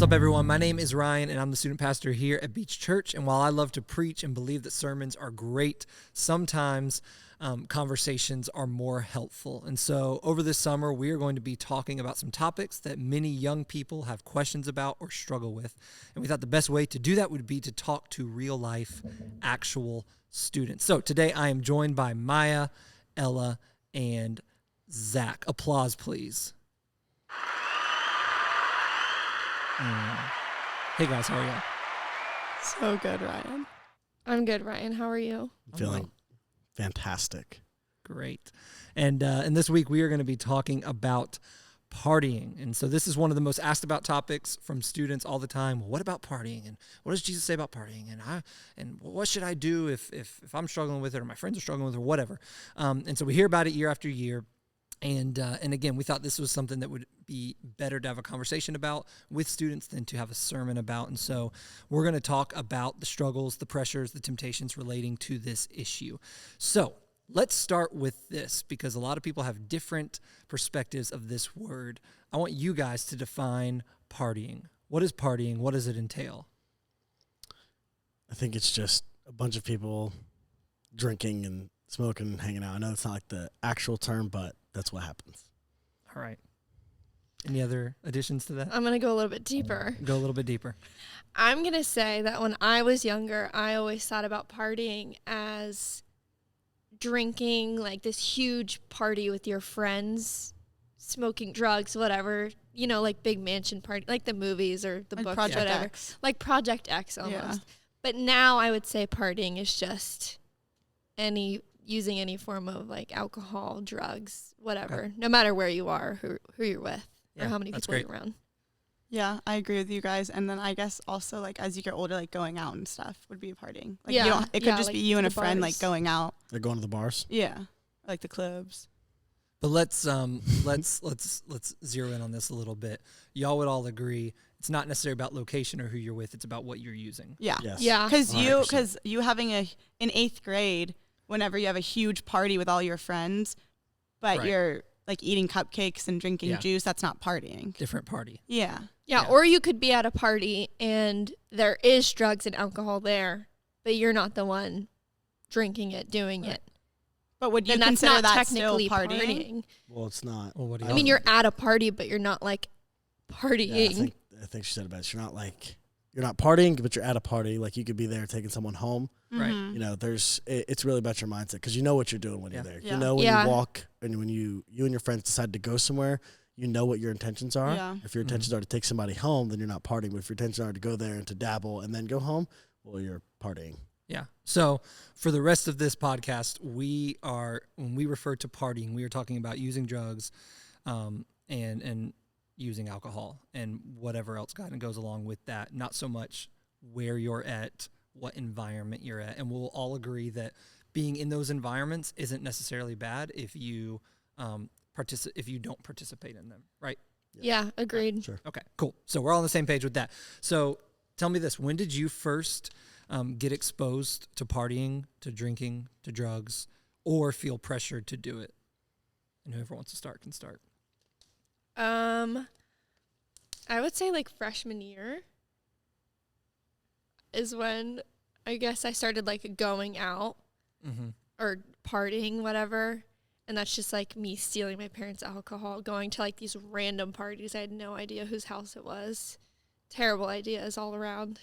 up, everyone? My name is Ryan, and I'm the student pastor here at Beach Church. And while I love to preach and believe that sermons are great, sometimes conversations are more helpful. And so over this summer, we are going to be talking about some topics that many young people have questions about or struggle with. And we thought the best way to do that would be to talk to real-life, actual students. So today I am joined by Maya, Ella, and Zach. Applause, please. Hey guys, how are you? So good, Ryan. I'm good, Ryan. How are you? I'm feeling fantastic. Great. And this week we are going to be talking about partying. And so this is one of the most asked about topics from students all the time. Well, what about partying? And what does Jesus say about partying? And what should I do if I'm struggling with it or my friends are struggling with it or whatever? And so we hear about it year after year. And again, we thought this was something that would be better to have a conversation about with students than to have a sermon about. And so we're going to talk about the struggles, the pressures, the temptations relating to this issue. So let's start with this because a lot of people have different perspectives of this word. I want you guys to define partying. What is partying? What does it entail? I think it's just a bunch of people drinking and smoking and hanging out. I know it's not like the actual term, but that's what happens. All right. Any other additions to that? I'm going to go a little bit deeper. Go a little bit deeper. I'm going to say that when I was younger, I always thought about partying as drinking, like this huge party with your friends, smoking drugs, whatever, you know, like big mansion party, like the movies or the Like books, Project whatever. X. Like Project X almost. Yeah. But now I would say partying is just using any form of like alcohol, drugs, whatever, Okay. no matter where you are, who you're with, Yeah, or how many that's people great. you're around. Yeah, I agree with you guys. And then I guess also like as you get older, like going out and stuff would be a partying. Like Yeah, it could yeah, just like be you and a the friend bars. like going out. They're going to the bars. Yeah, like the clubs. But let's zero in on this a little bit. Y'all would all agree it's not necessarily about location or who you're with. It's about what you're using. Yeah, Yes. Yeah. because 100%. you having in 8th grade, whenever you have a huge party with all your friends, but Right. you're like eating cupcakes and drinking Yeah. juice, that's not partying. Different party. Yeah. Yeah, Yeah. or you could be at a party and there is drugs and alcohol there, but you're not the one drinking it, doing Right. it. But would you Then that's consider not that still technically partying? Well, it's not. Well, what do I y'all mean, think? you're at a party, but you're not like Yeah, partying. I think she said it best. You're not partying, but you're at a party. Like you could be there taking someone home. Right. Mhm. You know, it's really about your mindset because you know what you're doing when Yeah. you're there. Yeah. You know when Yeah. you walk and when you and your friends decide to go somewhere, you know what your intentions are. Yeah. If your intentions are to take somebody home, then you're not partying. But if your intentions are to go there and to dabble and then go home, well, you're partying. Yeah. So for the rest of this podcast, when we refer to partying, we are talking about using drugs, and using alcohol and whatever else kind of goes along with that. Not so much where you're at, what environment you're at, and we'll all agree that being in those environments isn't necessarily bad if you if you don't participate in them, right? Yeah, agreed. Sure. Okay, cool. So we're all on the same page with that. So tell me this: when did you first get exposed to partying, to drinking, to drugs, or feel pressured to do it? And whoever wants to start can start. I would say like freshman year is when I guess I started like going out Mm-hmm. or partying, whatever. And that's just like me stealing my parents' alcohol, going to like these random parties. I had no idea whose house it was. Terrible ideas all around.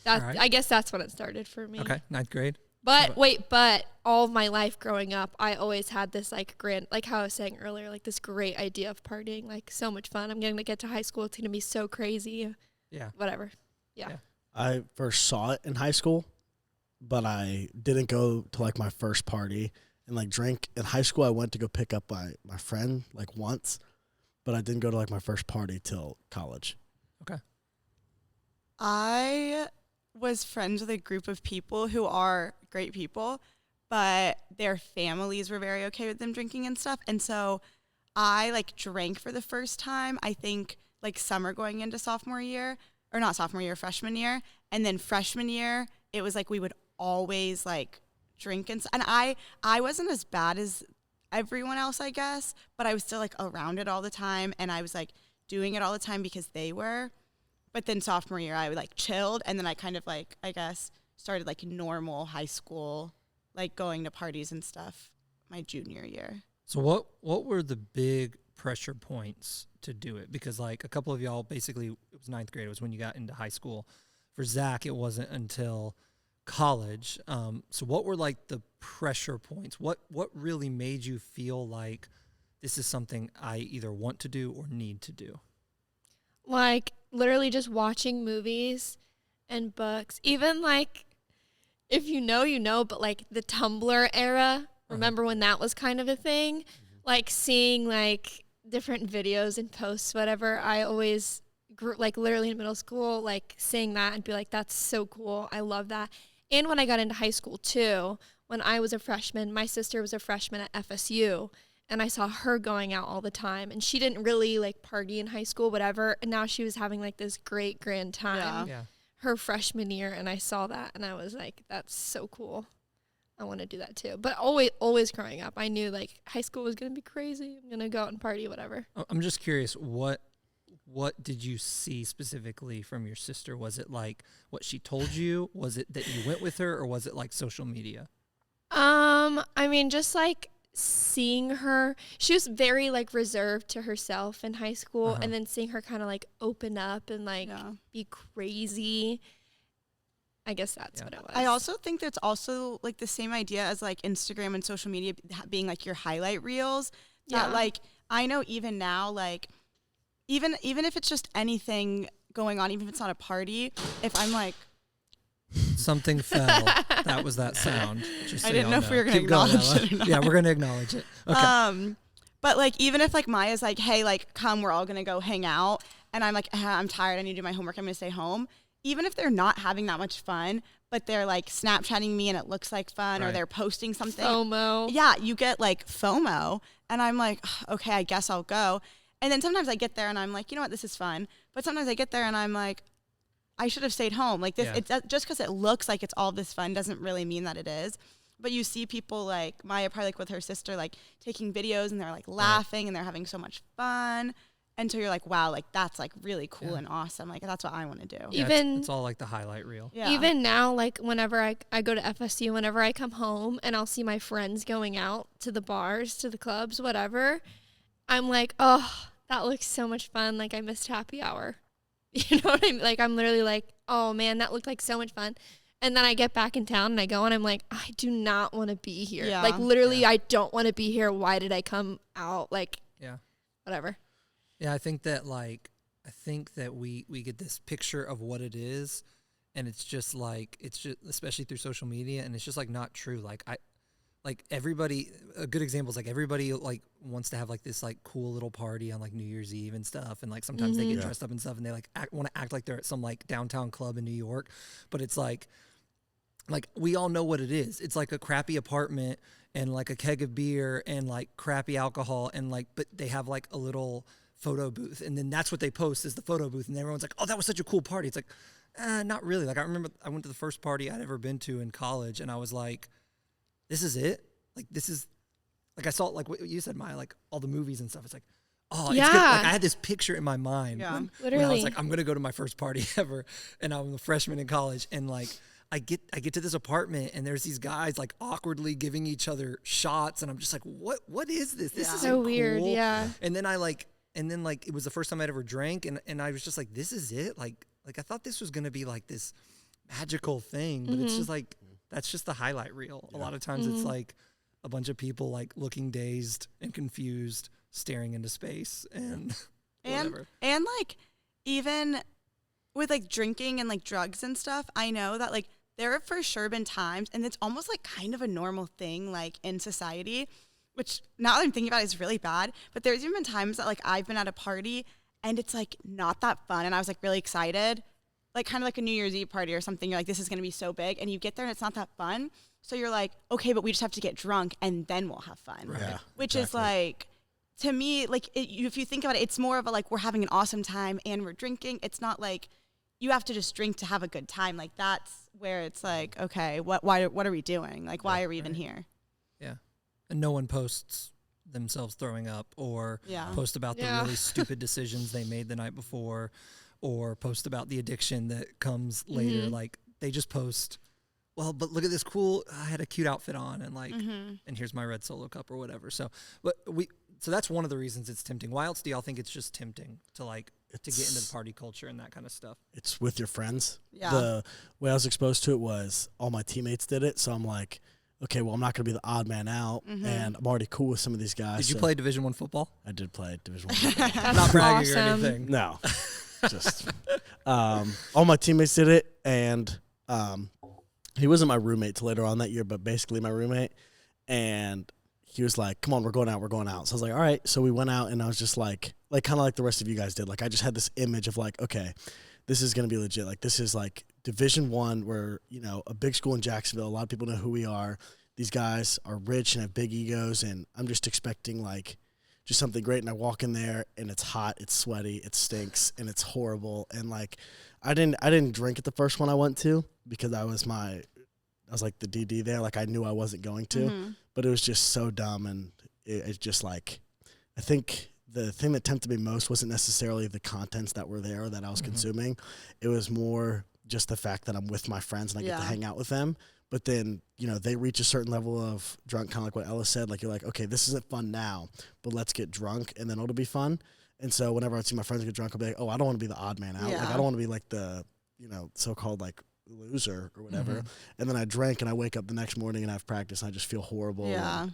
That All right. I guess that's when it started for me. Okay, 9th grade. But But- but all of my life growing up, I always had this like grand, like how I was saying earlier, like this great idea of partying, like so much fun. I'm going to get to high school. It's going to be so crazy. Yeah. Whatever. Yeah. Yeah. I first saw it in high school, but I didn't go to like my first party and like drink. In high school, I went to go pick up my friend like once, but I didn't go to like my first party till college. I was friends with a group of people who are great people, but their families were very okay with them drinking and stuff. And so I like drank for the first time, I think like summer going into sophomore year, or not sophomore year, freshman year. And then freshman year, it was like we would always like drink and I wasn't as bad as everyone else, I guess, but I was still like around it all the time, and I was like doing it all the time because they were. But then sophomore year, I like chilled, and then I kind of like, I guess, started like normal high school, like going to parties and stuff my junior year. So what were the big pressure points to do it? Because like a couple of y'all, basically it was ninth grade. It was when you got into high school. For Zach, it wasn't until college. So what were like the pressure points? What really made you feel like this is something I either want to do or need to do? Like literally just watching movies and books. Even like if you know, but like the Tumblr era, remember when that was kind of a thing? Like seeing like different videos and posts, whatever. I always grew, like literally in middle school, like seeing that and be like, that's so cool. I love that. And when I got into high school too, when I was a freshman, my sister was a freshman at FSU, and I saw her going out all the time, and she didn't really like party in high school, whatever. And now she was having like this great grand time Yeah. her freshman year, and I saw that and I was like, that's so cool. I want to do that too. But always growing up, I knew like high school was going to be crazy. I'm going to go out and party, whatever. I'm just curious, what did you see specifically from your sister? Was it like what she told you? Was it that you went with her, or was it like social media? I mean, just like seeing her, she was very like reserved to herself in high school, and then seeing her kind of like open up and like be crazy. I guess that's what it was. I also think that's also like the same idea as like Instagram and social media being like your highlight reels. That like I know even now, like even if it's just anything going on, even if it's not a party, if I'm like Something fell. That was that sound. Just so I didn't y'all know if we were gonna Keep going, acknowledge Ella. it or not. Yeah, we're gonna acknowledge it. Okay. But like even if like Maya's like, hey, like come, we're all gonna go hang out, and I'm like, I'm tired, I need to do my homework, I'm gonna stay home. Even if they're not having that much fun, but they're like Snapchatting me and it looks like fun, or they're posting something. FOMO. Yeah, you get like FOMO, and I'm like, okay, I guess I'll go. And then sometimes I get there and I'm like, you know what, this is fun. But sometimes I get there and I'm like, I should have stayed home. Like this, it's just because it looks like it's all this fun doesn't really mean that it is. But you see people like Maya, probably like with her sister, like taking videos and they're like laughing and they're having so much fun. And so you're like, wow, like that's like really cool and awesome. Like that's what I want to do. Yeah, Even it's all like the highlight reel. Yeah. even now, like whenever I go to FSU, whenever I come home and I'll see my friends going out to the bars, to the clubs, whatever, I'm like, oh, that looks so much fun. Like I missed happy hour. You know what I mean? Like I'm literally like, oh man, that looked like so much fun. And then I get back in town and I go and I'm like, I do not want to be here. Yeah. Like literally, I don't want to be here. Why did I come out? Like, whatever. Yeah, I think that we get this picture of what it is, and it's just especially through social media, and it's just like not true. Like everybody, a good example is like everybody like wants to have like this like cool little party on like New Year's Eve and stuff, and like sometimes they get dressed up and stuff, and they like want to act like they're at some like downtown club in New York, but it's like we all know what it is. It's like a crappy apartment and like a keg of beer and like crappy alcohol, and like but they have like a little photo booth, and then that's what they post is the photo booth, and everyone's like, oh, that was such a cool party. It's like not really. Like I remember I went to the first party I'd ever been to in college, and I was like, this is it. Like this is like I saw like what you said, Maya, like all the movies and stuff. It's like, oh, it's good. Like I had this picture in my mind when I was like, I'm gonna go to my first party ever, and I'm a freshman in college, and like I get to this apartment, and there's these guys like awkwardly giving each other shots, and I'm just like, what is this? This is so weird. cool. Yeah. And then it was the first time I'd ever drank, and I was just like, this is it. Like I thought this was gonna be like this magical thing, but it's just like that's just the highlight reel. A lot of times it's like a bunch of people like looking dazed and confused, staring into space, and whatever. And like even with like drinking and like drugs and stuff, I know that like there have for sure been times, and it's almost like kind of a normal thing like in society, which now that I'm thinking about it is really bad. But there's even been times that like I've been at a party and it's like not that fun, and I was like really excited, like kind of like a New Year's Eve party or something. You're like, this is gonna be so big, and you get there and it's not that fun. So you're like, okay, but we just have to get drunk and then we'll have fun. Right. Yeah, Which is like, to me, like if you think about it, it's more of a like we're having an awesome time and we're drinking. It's not like you have to just drink to have a good time. Like that's where it's like, okay, what are we doing? Like why are we even here? Yeah. And no one posts themselves throwing up or post about the Yeah. really stupid decisions they made the night before, or post about the addiction that comes later. Mhm. Like they just post, well, but look at this cool, I had a cute outfit on, and like, and here's my red Solo cup or whatever. So, so that's one of the reasons it's tempting. Why else do y'all think it's just tempting to like to get into the party culture and that kind of stuff? It's with your friends. Yeah. The way I was exposed to it was all my teammates did it, so I'm like, okay, well, I'm not going to be the odd man out, and I'm already cool with some of these guys. Did you so play Division I football? I did play Division I football. That's Not bragging or awesome. anything. No, just all my teammates did it, and he wasn't my roommate till later on that year, but basically my roommate, and he was like, come on, we're going out. So I was like, all right. So we went out, and I was just like kind of like the rest of you guys did. Like I just had this image of like, okay, this is going to be legit. Like this is like Division I, where, you know, a big school in Jacksonville. A lot of people know who we are. These guys are rich and have big egos, and I'm just expecting like just something great. And I walk in there, and it's hot, it's sweaty, it stinks, and it's horrible. And like I didn't drink at the first one I went to because I was like the DD there. Like I knew I wasn't going to, but it was just so dumb. And it's just like, I think the thing that tempted me most wasn't necessarily the contents that were there that I was consuming. It was more just the fact that I'm with my friends and I get to hang out with them. But then, you know, they reach a certain level of drunk, kind of like what Ella said. Like, you're like, okay, this isn't fun now, but let's get drunk, and then it'll be fun. And so whenever I see my friends get drunk, I'll be like, oh, I don't want to be the odd man out. Like, I don't want to be like the, you know, so-called like loser or whatever. And then I drank, and I wake up the next morning and I have practice, and I just feel horrible. Yeah. And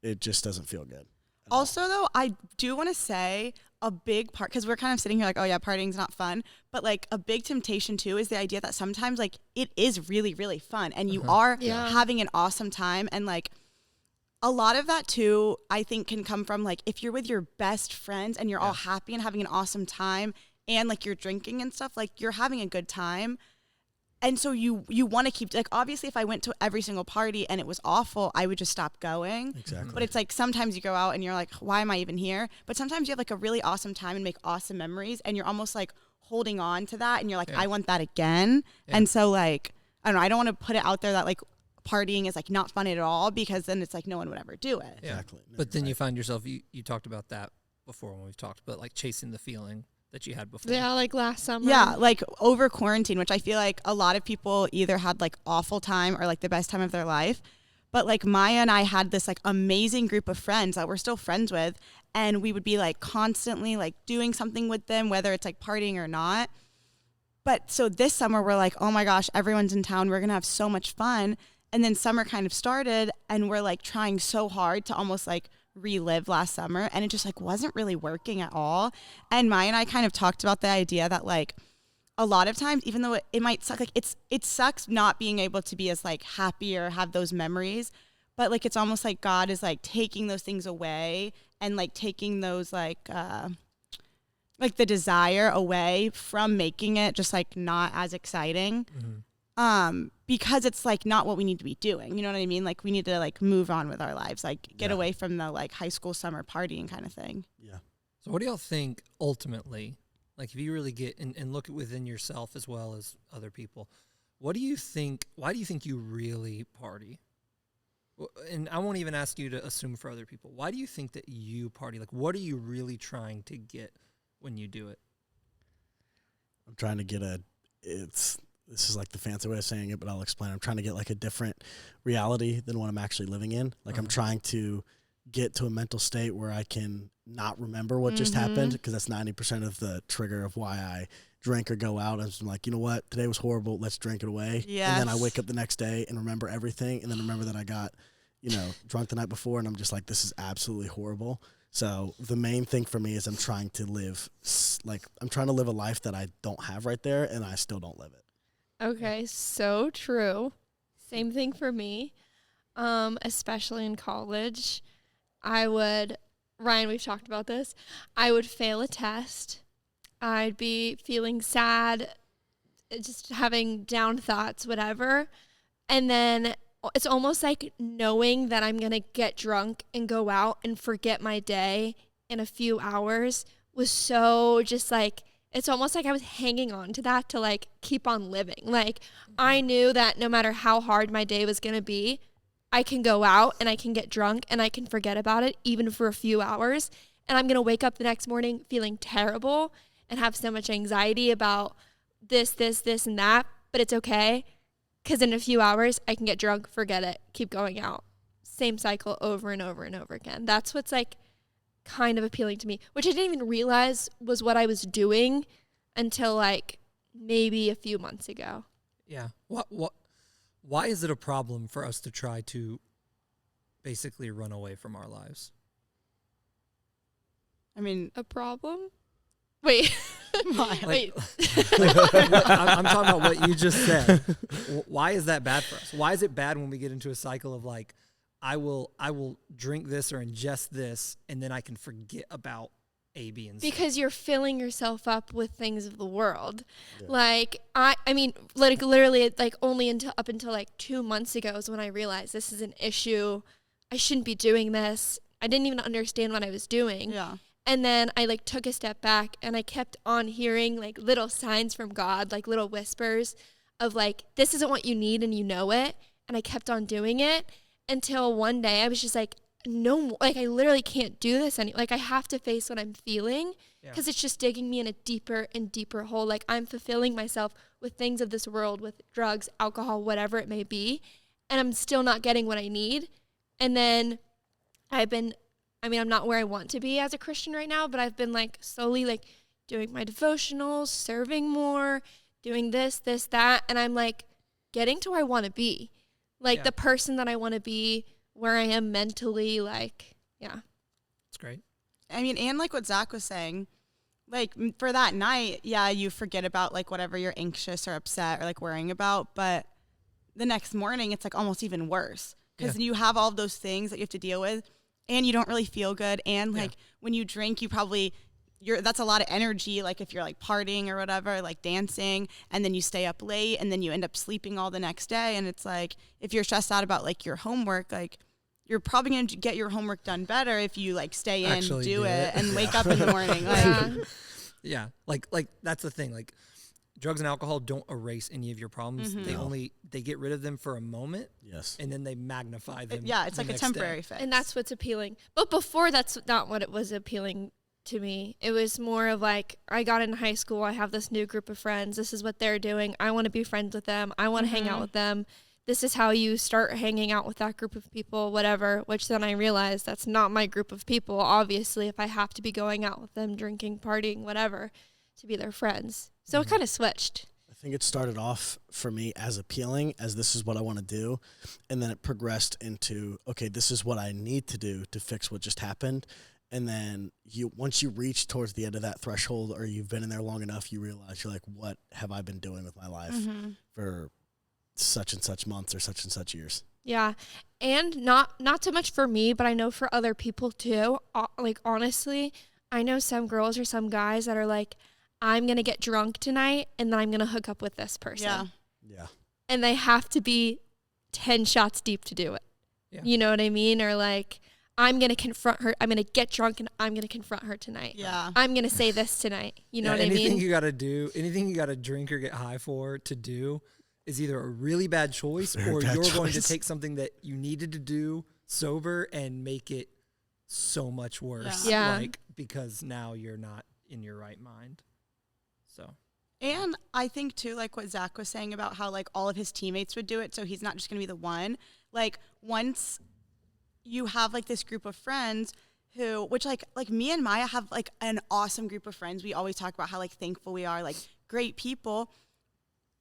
it just doesn't feel good. Also, though, I do want to say a big part, because we're kind of sitting here like, oh yeah, partying's not fun, but like a big temptation too is the idea that sometimes like it is really, really fun, and you are having an awesome time, and like a lot of that too, I think, can come from like if you're with your best friends and you're all happy and having an awesome time, and like you're drinking and stuff, like you're having a good time. And so you want to keep, like, obviously if I went to every single party and it was awful, I would just stop going. Exactly. But it's like sometimes you go out and you're like, why am I even here? But sometimes you have like a really awesome time and make awesome memories, and you're almost like holding on to that, and you're like, I want that again. And so like, I don't know, I don't want to put it out there that like partying is like not fun at all, because then it's like no one would ever do it. Exactly. No, But then you find yourself, you talked about that before when we've talked, but like chasing the feeling that you had before. Yeah, like last summer. Yeah, like over quarantine, which I feel like a lot of people either had like awful time or like the best time of their life. But like Maya and I had this like amazing group of friends that we're still friends with, and we would be like constantly like doing something with them, whether it's like partying or not. But so this summer we're like, oh my gosh, everyone's in town, we're gonna have so much fun. And then summer kind of started, and we're like trying so hard to almost like relive last summer, and it just like wasn't really working at all. And Maya and I kind of talked about the idea that like a lot of times, even though it might suck, like it sucks not being able to be as like happy or have those memories, but like it's almost like God is like taking those things away, and like taking those like the desire away from making it just like not as exciting. Because it's like not what we need to be doing. You know what I mean? Like we need to like move on with our lives, like get away from the like high school summer partying kind of thing. Yeah. So what do y'all think ultimately, like if you really get and look within yourself as well as other people, what do you think, why do you think you really party? And I won't even ask you to assume for other people. Why do you think that you party? Like what are you really trying to get when you do it? I'm trying to get this is like the fancy way of saying it, but I'll explain. I'm trying to get like a different reality than what I'm actually living in. Like I'm trying to get to a mental state where I can not remember what just happened, because that's 90% of the trigger of why I drink or go out. I'm like, you know what? Today was horrible. Let's drink it away. Yes. And then I wake up the next day and remember everything, and then remember that I got, you know, drunk the night before, and I'm just like, this is absolutely horrible. So the main thing for me is I'm trying to live a life that I don't have right there, and I still don't live it. Okay, so true. Same thing for me. Especially in college. Ryan, we've talked about this. I would fail a test. I'd be feeling sad, just having down thoughts, whatever. And then it's almost like knowing that I'm going to get drunk and go out and forget my day in a few hours was so just like, it's almost like I was hanging on to that to like keep on living. Like I knew that no matter how hard my day was going to be, I can go out and I can get drunk and I can forget about it even for a few hours. And I'm going to wake up the next morning feeling terrible. and have so much anxiety about this, and that, but it's okay because in a few hours I can get drunk, forget it, keep going out. Same cycle over and over and over again. That's what's like kind of appealing to me, which I didn't even realize was what I was doing until like maybe a few months ago. Yeah. Why is it a problem for us to try to basically run away from our lives? I mean, A problem? Wait. Like, I'm talking about what you just said. Why is that bad for us? Why is it bad when we get into a cycle of like, I will drink this or ingest this, and then I can forget about A, B, and C? Because you're filling yourself up with things of the world. Yeah. Like, I mean, like literally like only up until like 2 months ago is when I realized this is an issue. I shouldn't be doing this. I didn't even understand what I was doing. Yeah. And then I like took a step back and I kept on hearing like little signs from God, like little whispers of like, this isn't what you need and you know it. And I kept on doing it until one day I was just like, no, like I literally can't do this anymore. Like I have to face what I'm feeling because it's just digging me in a deeper and deeper hole. Like I'm fulfilling myself with things of this world, with drugs, alcohol, whatever it may be. And I'm still not getting what I need. And then I'm not where I want to be as a Christian right now, but I've been like slowly like doing my devotionals, serving more, doing this, that. And I'm like getting to where I want to be, like the person that I want to be, where I am mentally, like, yeah. It's great. I mean, and like what Zach was saying, like for that night, yeah, you forget about like whatever you're anxious or upset or like worrying about, but the next morning it's like almost even worse because you have all of those things that you have to deal with. And you don't really feel good. And like when you drink, that's a lot of energy. Like if you're like partying or whatever, like dancing, and then you stay up late and then you end up sleeping all the next day. And it's like, if you're stressed out about like your homework, like you're probably going to get your homework done better if you like stay in, do it and wake up in the morning. Like, yeah. Like that's the thing. Like drugs and alcohol don't erase any of your problems. Mm-hmm. They get rid of them for a moment. Yes. And then they magnify them. It's like a temporary fix. And that's what's appealing. But before, that's not what it was appealing to me. It was more of like, I got into high school, I have this new group of friends, this is what they're doing, I want to be friends with them, I want to hang out with them. This is how you start hanging out with that group of people, whatever, which then I realized that's not my group of people, obviously, if I have to be going out with them, drinking, partying, whatever, to be their friends. So it kind of switched. I think it started off for me as appealing as this is what I want to do. And then it progressed into, okay, this is what I need to do to fix what just happened. And then once you reach towards the end of that threshold or you've been in there long enough, you realize you're like, what have I been doing with my life for such and such months or such and such years? Yeah. And not so much for me, but I know for other people too. Like, honestly, I know some girls or some guys that are like, I'm going to get drunk tonight and then I'm going to hook up with this person. Yeah. And they have to be 10 shots deep to do it. Yeah. You know what I mean? Or like, I'm going to confront her. I'm going to get drunk and I'm going to confront her tonight. Yeah. I'm going to say this tonight. You know what I mean? Anything you got to do, anything you got to drink or get high for to do is either a really bad choice or you're going to take something that you needed to do sober and make it so much worse. Yeah. Like, because now you're not in your right mind. So. And I think too, like what Zach was saying about how like all of his teammates would do it, so he's not just going to be the one. Like once you have like this group of friends which like me and Maya have like an awesome group of friends. We always talk about how like thankful we are, like great people,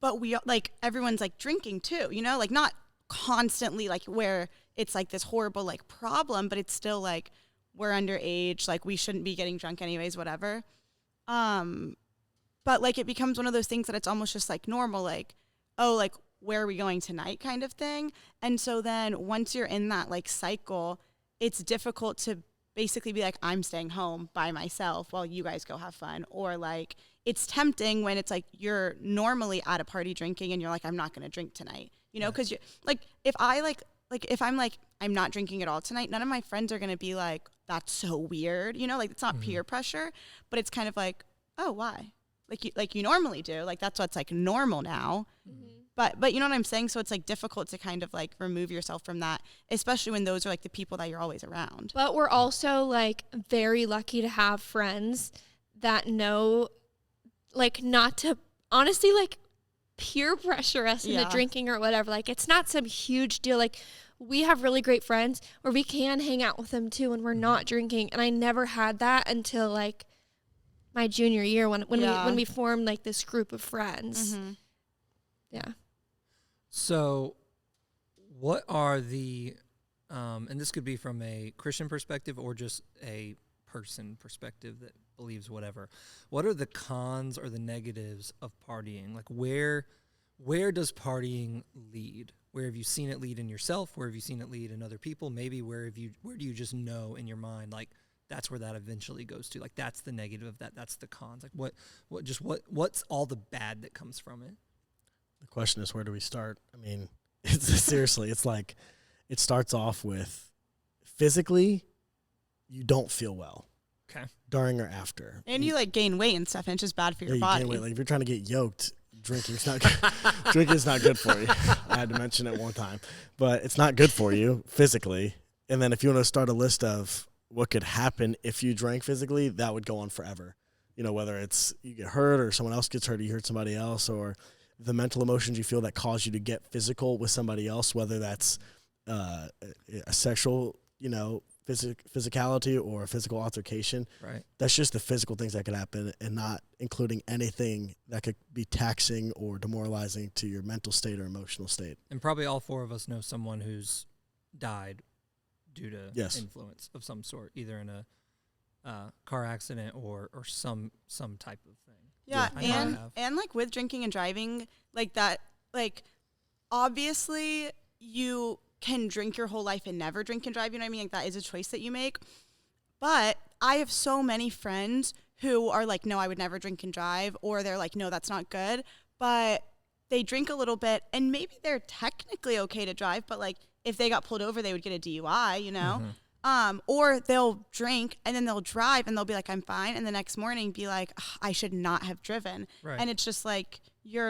but we like everyone's like drinking too, you know, like not constantly like where it's like this horrible like problem, but it's still like we're underage, like we shouldn't be getting drunk anyways, whatever. But like it becomes one of those things that it's almost just like normal, like, oh, like where are we going tonight kind of thing. And so then once you're in that like cycle, it's difficult to basically be like, I'm staying home by myself while you guys go have fun. Or like it's tempting when it's like you're normally at a party drinking and you're like, I'm not going to drink tonight, you know, because you like if I'm like, I'm not drinking at all tonight, none of my friends are going to be like, that's so weird, you know, like it's not peer pressure, but it's kind of like, oh, why? Like you normally do, like that's what's like normal now. But you know what I'm saying? So it's like difficult to kind of like remove yourself from that, especially when those are like the people that you're always around. But we're also like very lucky to have friends that know like not to honestly like peer pressure us into Yeah. drinking or whatever. Like it's not some huge deal. Like we have really great friends where we can hang out with them too when we're not drinking. And I never had that until like my junior year when we formed like this group of friends. Mm-hmm. Yeah. So, what are the, and this could be from a Christian perspective or just a person perspective that believes whatever. What are the cons or the negatives of partying? Like where does partying lead? Where have you seen it lead in yourself? Where have you seen it lead in other people? Maybe where do you just know in your mind like that's where that eventually goes to? Like that's the negative of that. That's the cons. Like what's all the bad that comes from it? The question is, where do we start? I mean, seriously, it's like it starts off with physically, you don't feel well. Okay. During or after. And you like gain weight and stuff, and it's just bad for your body. Gain weight. Like if you're trying to get yoked, drinking's not good. Drinking's not good for you. I had to mention it one time. But it's not good for you physically. And then if you want to start a list of what could happen if you drank physically, that would go on forever. You know, whether it's you get hurt or someone else gets hurt or you hurt somebody else, or the mental emotions you feel that cause you to get physical with somebody else, whether that's a sexual, physicality or a physical altercation. Right. That's just the physical things that could happen, and not including anything that could be taxing or demoralizing to your mental state or emotional state. And probably all four of us know someone who's died due to influence of some sort, either in a car accident or some type of thing. Yeah, Yeah. and like with drinking and driving, like that, like obviously you can drink your whole life and never drink and drive, you know what I mean? Like that is a choice that you make. But I have so many friends who are like, no, I would never drink and drive, or they're like, no, that's not good. But they drink a little bit and maybe they're technically okay to drive, but like if they got pulled over, they would get a DUI, you know? Or they'll drink and then they'll drive and they'll be like, I'm fine. And the next morning be like, I should not have driven. Right. And it's just like, you're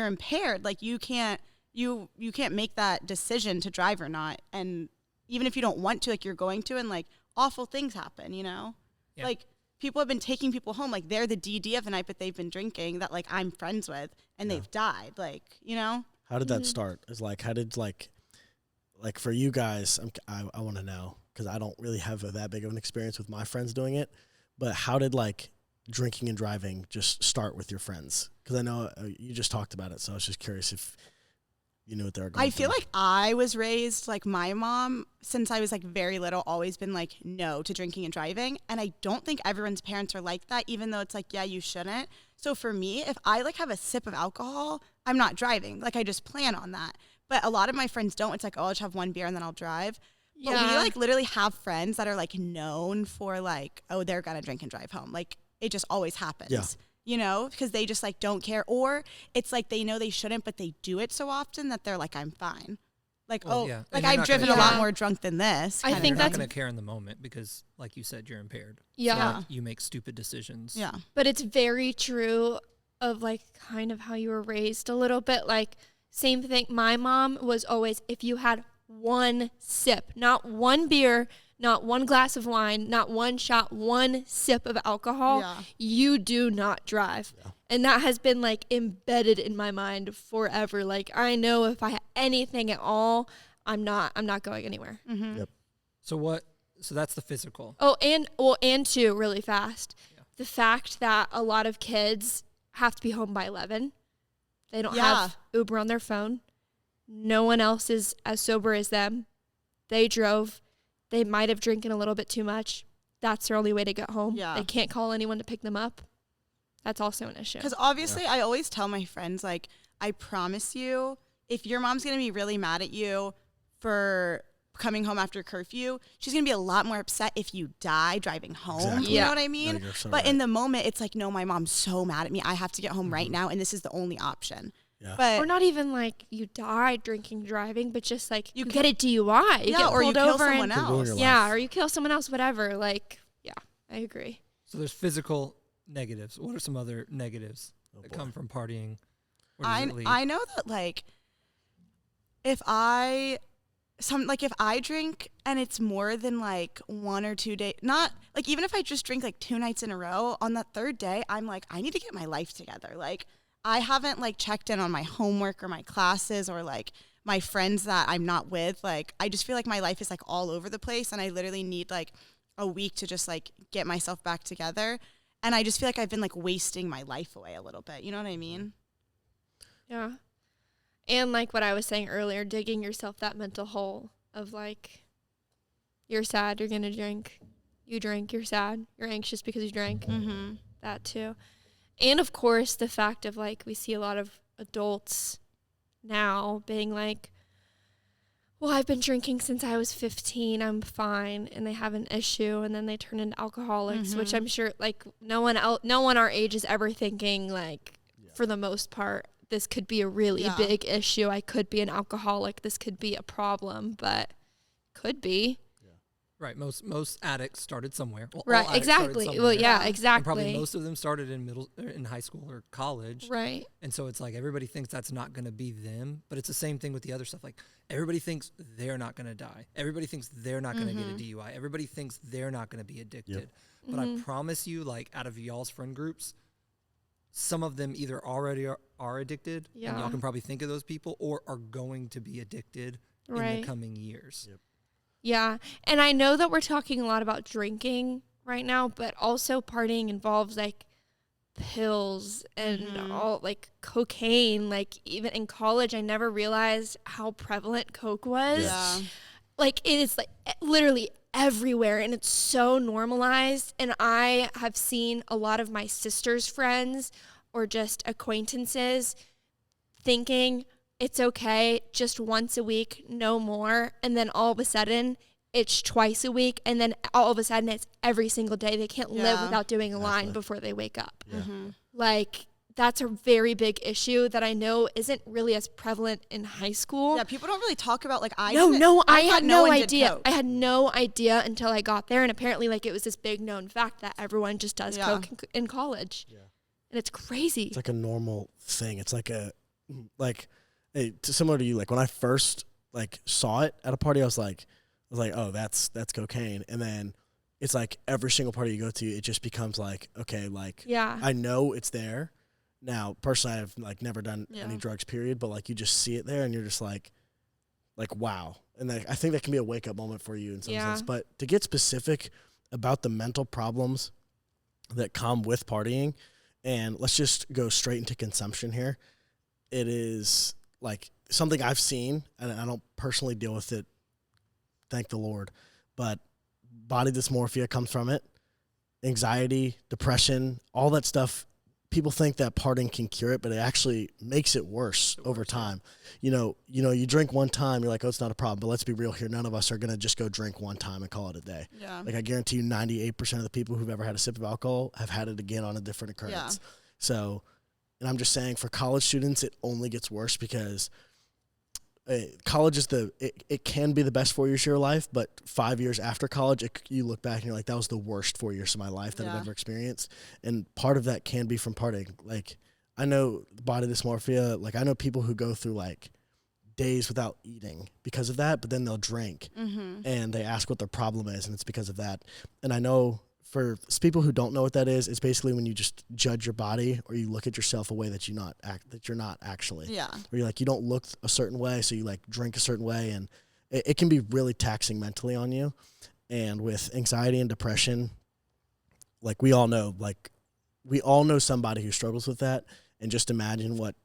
impaired. Like you can't make that decision to drive or not. And even if you don't want to, like you're going to, and like awful things happen, you know? Yeah. Like people have been taking people home. Like they're the DD of the night, but they've been drinking that like I'm friends with and they've died. Like, you know? How did that start? Is like, how did like for you guys, I want to know, because I don't really have that big of an experience with my friends doing it, but how did like drinking and driving just start with your friends? Because I know you just talked about it, so I was just curious if you knew what they were going I feel like I was raised, like my mom, since I was like very little, always been like no to drinking and driving. And I don't think everyone's parents are like that, even though it's like, yeah, you shouldn't. So for me, if I like have a sip of alcohol, I'm not driving. Like I just plan on that. But a lot of my friends don't. It's like, oh, I'll just have one beer and then I'll drive. But we like literally have friends that are like known for like, oh, they're going to drink and drive home. Like it just always happens. Yeah. You know, because they just like don't care, or it's like they know they shouldn't, but they do it so often that they're like, I'm fine. Like, like I've driven a lot more drunk than this. I think you're that's not going to care in the moment because, like you said, you're impaired. Yeah. So, like, you make stupid decisions. Yeah. But it's very true of like kind of how you were raised a little bit. Like same thing. My mom was always, if you had one sip, not one beer, not one glass of wine, not one shot, one sip of alcohol, you do not drive. Yeah. And that has been like embedded in my mind forever. Like I know if I have anything at all, I'm not going anywhere. Mm-hmm. Yep. So that's the physical. Oh, and two, really fast. Yeah. The fact that a lot of kids have to be home by 11. They don't have Uber on their phone. No one else is as sober as them. They drove. They might have drinking a little bit too much. That's their only way to get home. Yeah. They can't call anyone to pick them up. That's also an issue. Because obviously I always tell my friends, like, I promise you, if your mom's going to be really mad at you for coming home after curfew, she's going to be a lot more upset if you die driving home. Exactly. You know what I mean? No, so but right. in the moment, it's like, no, my mom's so mad at me. I have to get home right now, and this is the only option. Yeah. But or not even like you die drinking, driving, but just like you get a DUI. You get or you pulled kill over someone and, else. Yeah, or you kill someone else, whatever. Like, yeah, I agree. So there's physical negatives. What are some other negatives that come from partying? Where does it lead? I know that, like, if I like if I drink and it's more than like 1 or 2 days, not like even if I just drink like 2 nights in a row, on that third day, I'm like, I need to get my life together. Like I haven't like checked in on my homework or my classes or like my friends that I'm not with. Like I just feel like my life is like all over the place and I literally need like a week to just like get myself back together. And I just feel like I've been like wasting my life away a little bit. You know what I mean? Yeah. And like what I was saying earlier, digging yourself that mental hole of like, you're sad, you're going to drink. You drink, you're sad, you're anxious because you drank. Mm-hmm. That too. And of course, the fact of like, we see a lot of adults now being like, well, I've been drinking since I was 15, I'm fine, and they have an issue, and then they turn into alcoholics, which I'm sure like no one our age is ever thinking like, for the most part, this could be a really big issue. I could be an alcoholic. This could be a problem, but could be. Right. Most addicts started somewhere. Well, all Right. addicts started Exactly. somewhere. Well, yeah, And exactly. And probably most of them started in high school or college. Right. And so it's like everybody thinks that's not going to be them, but it's the same thing with the other stuff. Like everybody thinks they're not going to die. Everybody thinks they're not going to get a DUI. Everybody thinks they're not going to be addicted. But I promise you, like out of y'all's friend groups, some of them either already are addicted, and y'all can probably think of those people, or are going to be addicted in the coming years. Yeah. And I know that we're talking a lot about drinking right now, but also partying involves like pills and all like cocaine. Like even in college, I never realized how prevalent coke was. Yeah. Like it is like literally everywhere and it's so normalized. And I have seen a lot of my sister's friends or just acquaintances thinking it's okay just once a week, no more. And then all of a sudden it's twice a week. And then all of a sudden it's every single day. They can't live without doing a line before they wake up. Like that's a very big issue that I know isn't really as prevalent in high school. Yeah, people don't really talk about like I had no one did idea. coke. I had no idea until I got there, and apparently like it was this big known fact that everyone just does coke in college. And it's crazy. It's like a normal thing. It's like similar to you. Like when I first like saw it at a party, I was like, oh, that's cocaine. And then it's like every single party you go to, it just becomes like, okay, like I know it's there. Now, personally, I've like never done any drugs, period. But like you just see it there, and you're just like wow. And I think that can be a wake up moment for you in some sense. But to get specific about the mental problems that come with partying, and let's just go straight into consumption here. It is like something I've seen, and I don't personally deal with it, thank the Lord, but body dysmorphia comes from it. Anxiety, depression, all that stuff. People think that partying can cure it, but it actually makes it worse over time. You drink one time, you're like, oh, it's not a problem. But let's be real here. None of us are going to just go drink one time and call it a day. Yeah. Like I guarantee you 98% of the people who've ever had a sip of alcohol have had it again on a different occurrence. Yeah. So, and I'm just saying for college students, it only gets worse because college is it can be the best 4 years of your life, but 5 years after college, you look back and you're like, that was the worst 4 years of my life that I've ever experienced. And part of that can be from partying. Like I know body dysmorphia, like I know people who go through like days without eating because of that, but then they'll drink and they ask what their problem is, and it's because of that. And I know for people who don't know what that is, it's basically when you just judge your body or you look at yourself a way that you're not actually. Yeah. Where you're like, you don't look a certain way, so you like drink a certain way, and it can be really taxing mentally on you. And with anxiety and depression, like we all know somebody who struggles with that, and just imagine what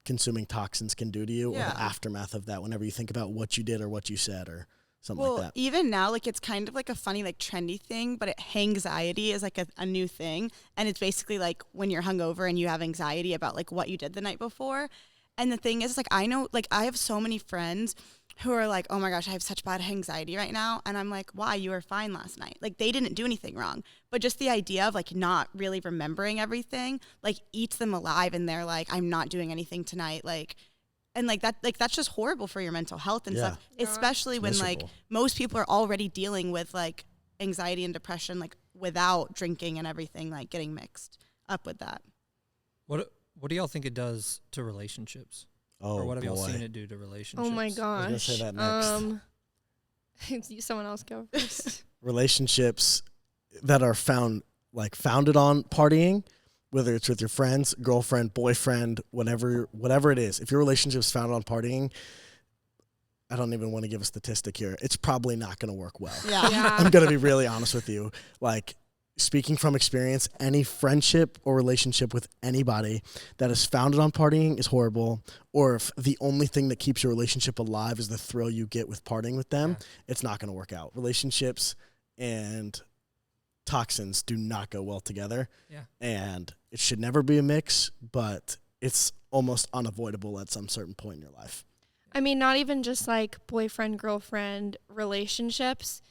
consuming toxins can do to you or the aftermath of that whenever you think about what you did or what you said or something like that. Even now, like it's kind of like a funny, like trendy thing, but anxiety is like a new thing. And it's basically like when you're hungover and you have anxiety about like what you did the night before. And the thing is, like, I know, like I have so many friends who are like, oh my gosh, I have such bad anxiety right now. And I'm like, why? You were fine last night. Like they didn't do anything wrong. But just the idea of like not really remembering everything, like eats them alive. And they're like, I'm not doing anything tonight. And that's just horrible for your mental health and stuff, especially when like most people are already dealing with like anxiety and depression, like without drinking and everything, like getting mixed up with that. What do y'all think it does to relationships? Oh, or what have y'all seen it do to relationships? Oh my gosh. I was gonna say that next. Someone else go first. Relationships that are founded on partying, whether it's with your friends, girlfriend, boyfriend, whatever it is. If your relationship's founded on partying, I don't even want to give a statistic here. It's probably not going to work well. Yeah. I'm going to be really honest with you. Like, speaking from experience, any friendship or relationship with anybody that is founded on partying is horrible. Or if the only thing that keeps your relationship alive is the thrill you get with partying with them, it's not going to work out. Relationships and toxins do not go well together. Yeah. And it should never be a mix, but it's almost unavoidable at some certain point in your life. I mean, not even just like boyfriend, girlfriend relationships,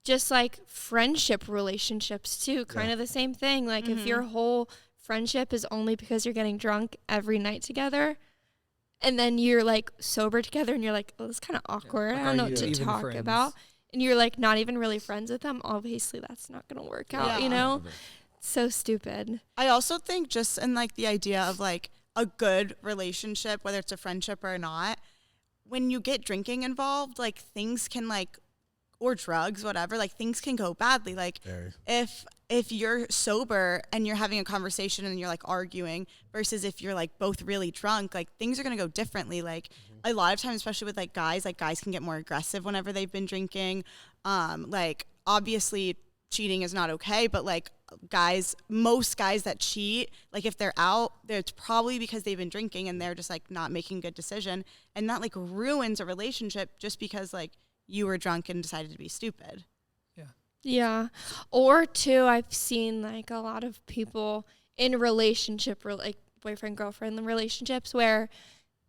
just like friendship relationships too. Kind of the same thing. Like if your whole friendship is only because you're getting drunk every night together, and then you're like sober together and you're like, oh, this is kind of awkward. Like, I don't know are what to you even talk friends? about. And you're like not even really friends with them. Obviously, that's not going to work out, you know? So stupid. I also think just in like the idea of like a good relationship, whether it's a friendship or not, when you get drinking involved, like things can like, or drugs, whatever, like things can go badly. Like if you're sober and you're having a conversation and you're like arguing versus if you're like both really drunk, like things are going to go differently. Like a lot of times, especially with like guys can get more aggressive whenever they've been drinking. Like obviously cheating is not okay, but like most guys that cheat, like if they're out, it's probably because they've been drinking and they're just like not making a good decision, and that like ruins a relationship just because like you were drunk and decided to be stupid. Yeah. Or too, I've seen like a lot of people in relationship, like boyfriend, girlfriend relationships where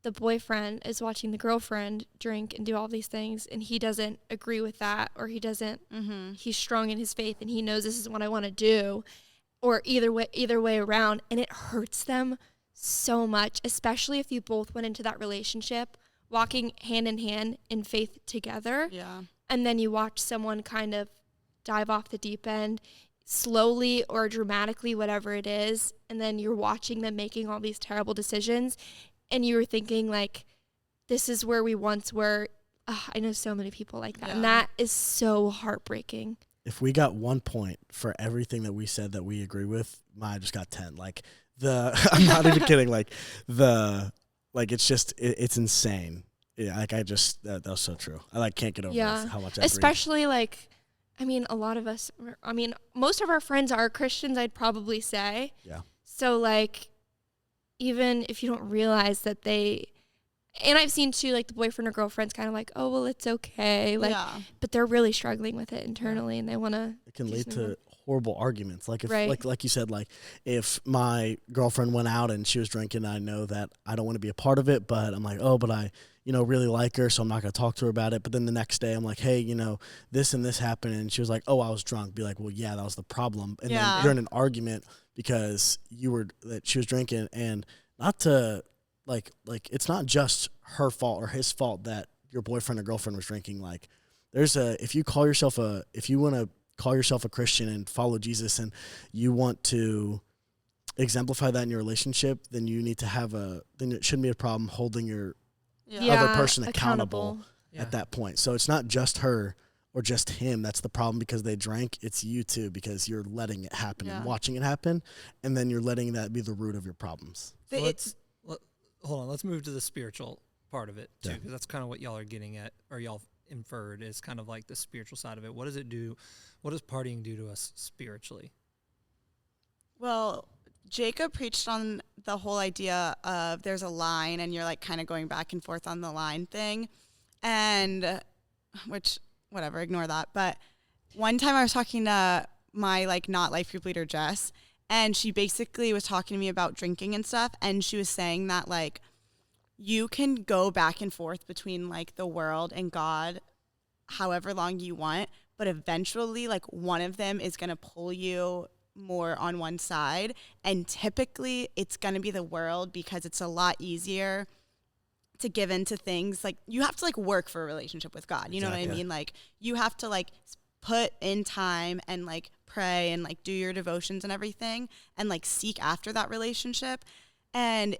the boyfriend is watching the girlfriend drink and do all these things and he doesn't agree with that, or he doesn't, he's strong in his faith and he knows this is what I want to do, or either way around. And it hurts them so much, especially if you both went into that relationship walking hand in hand in faith together. Yeah. And then you watch someone kind of dive off the deep end slowly or dramatically, whatever it is. And then you're watching them making all these terrible decisions. And you were thinking like, this is where we once were. I know so many people like that. Yeah. And that is so heartbreaking. If we got 1 point for everything that we said that we agree with, I just got 10. Like I'm not even kidding. It's just, it's insane. Yeah. Like that was so true. I can't get over how much I agree. Especially like, I mean, most of our friends are Christians, I'd probably say. Yeah. So like, even if you don't realize that and I've seen too, like the boyfriend or girlfriend's kind of like, oh, well, it's okay. Like, but they're really struggling with it internally and they want to. It can lead to horrible arguments. Like if, right. like you said, like if my girlfriend went out and she was drinking, I know that I don't want to be a part of it, but I'm like, oh, but I, really like her, so I'm not going to talk to her about it. But then the next day I'm like, hey, this and this happened. And she was like, oh, I was drunk. Be like, well, yeah, that was the problem. And then you're in an argument because she was drinking, and not to like it's not just her fault or his fault that your boyfriend or girlfriend was drinking. Like if you want to call yourself a Christian and follow Jesus and you want to exemplify that in your relationship, then you need to then it shouldn't be a problem holding your other person accountable. At that point. So it's not just her or just him that's the problem because they drank. It's you too, because you're letting it happen and watching it happen, and then you're letting that be the root of your problems. So hold on. Let's move to the spiritual part of it too, because that's kind of what y'all are getting at, or y'all inferred is kind of like the spiritual side of it. What does it do? What does partying do to us spiritually? Well, Jacob preached on the whole idea of there's a line and you're like kind of going back and forth on the line thing, and which whatever, ignore that. But one time I was talking to my like not life group leader, Jess, and she basically was talking to me about drinking and stuff, and she was saying that like you can go back and forth between like the world and God however long you want, but eventually like one of them is going to pull you more on one side, and typically it's going to be the world because it's a lot easier to give into things. Like you have to like work for a relationship with God, you know what I mean? Like you have to like put in time and like pray and like do your devotions and everything and like seek after that relationship, and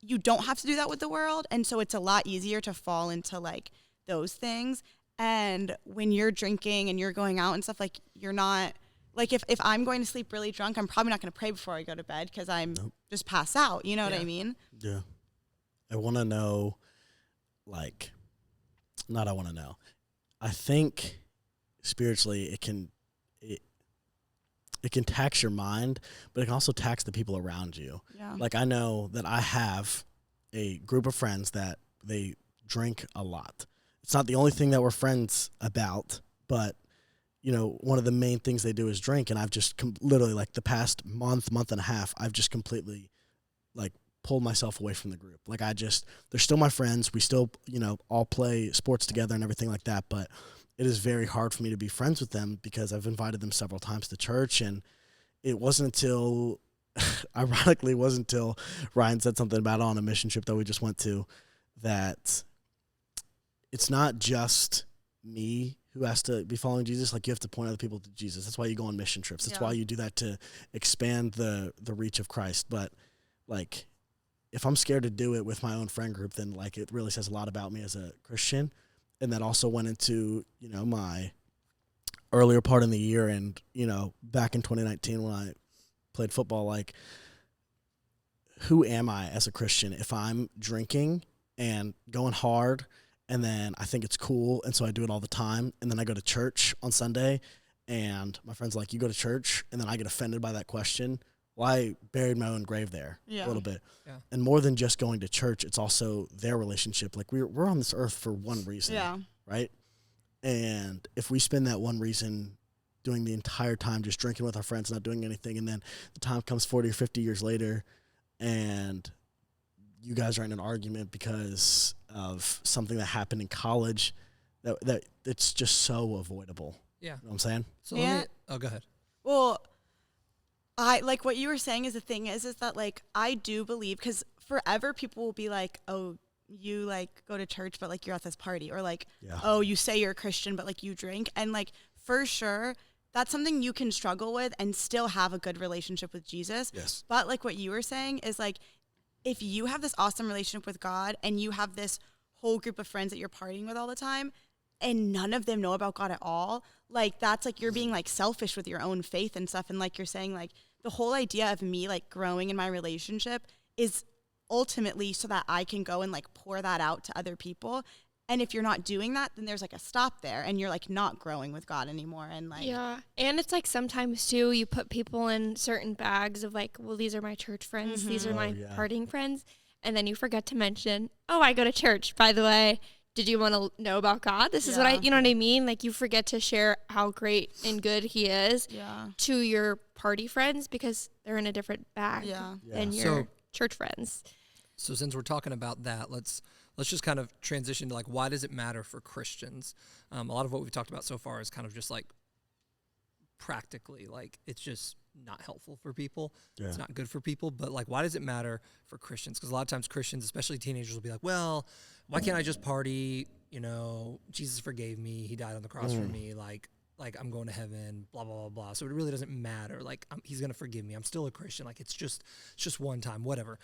you don't have to do that with the world, and so it's a lot easier to fall into like those things. And when you're drinking and you're going out and stuff, like you're not like if I'm going to sleep really drunk, I'm probably not going to pray before I go to bed because I'm just pass out. You know what I mean? Yeah. I want to know, like, not I want to know. I think spiritually it can tax your mind, but it can also tax the people around you. Yeah. Like I know that I have a group of friends that they drink a lot. It's not the only thing that we're friends about, but one of the main things they do is drink, and I've just literally like the past month and a half, I've just completely like pulled myself away from the group. Like they're still my friends. We still, all play sports together and everything like that, but it is very hard for me to be friends with them because I've invited them several times to church, and it wasn't until, ironically, it wasn't until Ryan said something about it on a mission trip that we just went to that it's not just me who has to be following Jesus. Like you have to point other people to Jesus. That's why you go on mission trips. That's why you do that, to expand the reach of Christ. But like, if I'm scared to do it with my own friend group, then like it really says a lot about me as a Christian. And that also went into, my earlier part in the year and, back in 2019 when I played football, like who am I as a Christian if I'm drinking and going hard and then I think it's cool and so I do it all the time, and then I go to church on Sunday and my friend's like, you go to church? And then I get offended by that question. Well, I buried my own grave there a little bit. Yeah. And more than just going to church, it's also their relationship. Like we're on this earth for one reason, right? And if we spend that one reason doing the entire time just drinking with our friends, not doing anything, and then the time comes 40 or 50 years later and you guys are in an argument because of something that happened in college, that it's just so avoidable. Yeah. You know what I'm saying? So go ahead. Well, I like what you were saying is the thing is that like I do believe, because forever people will be like, oh, you like go to church but like you're at this party, or like oh, you say you're a Christian but like you drink, and like for sure that's something you can struggle with and still have a good relationship with Jesus. Yes. But like what you were saying is like if you have this awesome relationship with God and you have this whole group of friends that you're partying with all the time and none of them know about God at all, like that's like you're being like selfish with your own faith and stuff. And like you're saying, like the whole idea of me like growing in my relationship is ultimately so that I can go and like pour that out to other people. And if you're not doing that, then there's like a stop there and you're like not growing with God anymore. And like, yeah. And it's like sometimes too, you put people in certain bags of like, well, these are my church friends. These are my partying friends. And then you forget to mention, oh, I go to church, by the way. Did you want to know about God? This is what you know what I mean? Like you forget to share how great and good he is to your party friends because they're in a different bag than your church friends. So since we're talking about that, let's just kind of transition to like, why does it matter for Christians? A lot of what we've talked about so far is kind of just like practically, like it's just not helpful for people. Yeah. It's not good for people. But like, why does it matter for Christians? Because a lot of times Christians, especially teenagers, will be like, well, why can't I just party? Jesus forgave me. He died on the cross for me. Like I'm going to heaven, blah, blah, blah, blah. So it really doesn't matter. Like he's going to forgive me. I'm still a Christian. Like it's just one time, whatever.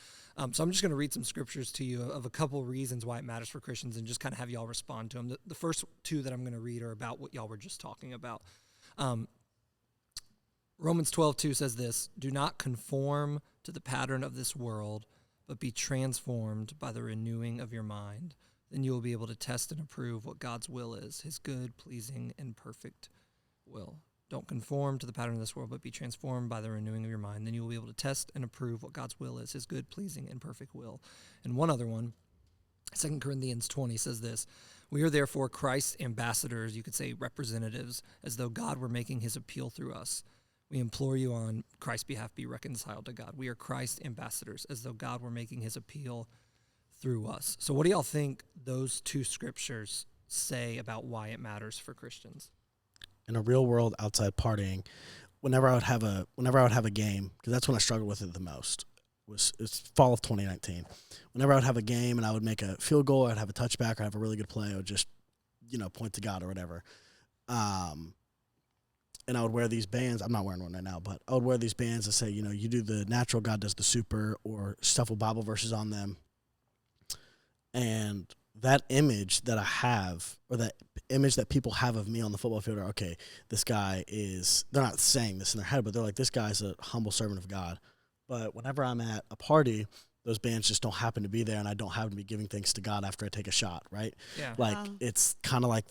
So I'm just going to read some scriptures to you of a couple reasons why it matters for Christians and just kind of have y'all respond to them. The first two that I'm going to read are about what y'all were just talking about. Romans 12:2 says this: do not conform to the pattern of this world, but be transformed by the renewing of your mind. Then you will be able to test and approve what God's will is, his good, pleasing, and perfect will. Don't conform to the pattern of this world, but be transformed by the renewing of your mind. Then you will be able to test and approve what God's will is, his good, pleasing, and perfect will. And one other one, 2 Corinthians 20 says this: we are therefore Christ's ambassadors, you could say representatives, as though God were making his appeal through us. We implore you on Christ's behalf, be reconciled to God. We are Christ's ambassadors, as though God were making his appeal through us. So what do y'all think those two scriptures say about why it matters for Christians? In a real world outside partying, whenever I would have a game, because that's when I struggled with it the most, it's fall of 2019. Whenever I would have a game and I would make a field goal, I'd have a touchback, or have a really good play, I would just, point to God or whatever. And I would wear these bands. I'm not wearing one right now, but I would wear these bands that say, you do the natural, God does the super, or stuff with Bible verses on them. And that image that I have, or that image that people have of me on the football field are, okay, this guy is, they're not saying this in their head, but they're like, this guy's a humble servant of God. But whenever I'm at a party, those bands just don't happen to be there, and I don't happen to be giving thanks to God after I take a shot, right? Yeah. Like, it's kind of like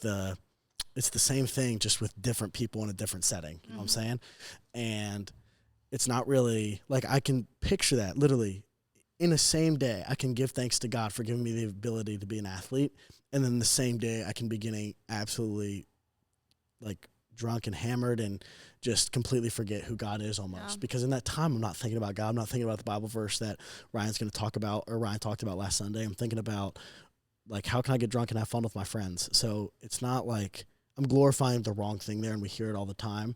it's the same thing, just with different people in a different setting. You know what I'm saying? And it's not really, like, I can picture that literally in the same day. I can give thanks to God for giving me the ability to be an athlete, and then the same day I can be getting absolutely, like, drunk and hammered and just completely forget who God is almost. Because in that time, I'm not thinking about God. I'm not thinking about the Bible verse that Ryan's going to talk about, or Ryan talked about last Sunday. I'm thinking about, like, how can I get drunk and have fun with my friends? So it's not like I'm glorifying the wrong thing there, and we hear it all the time.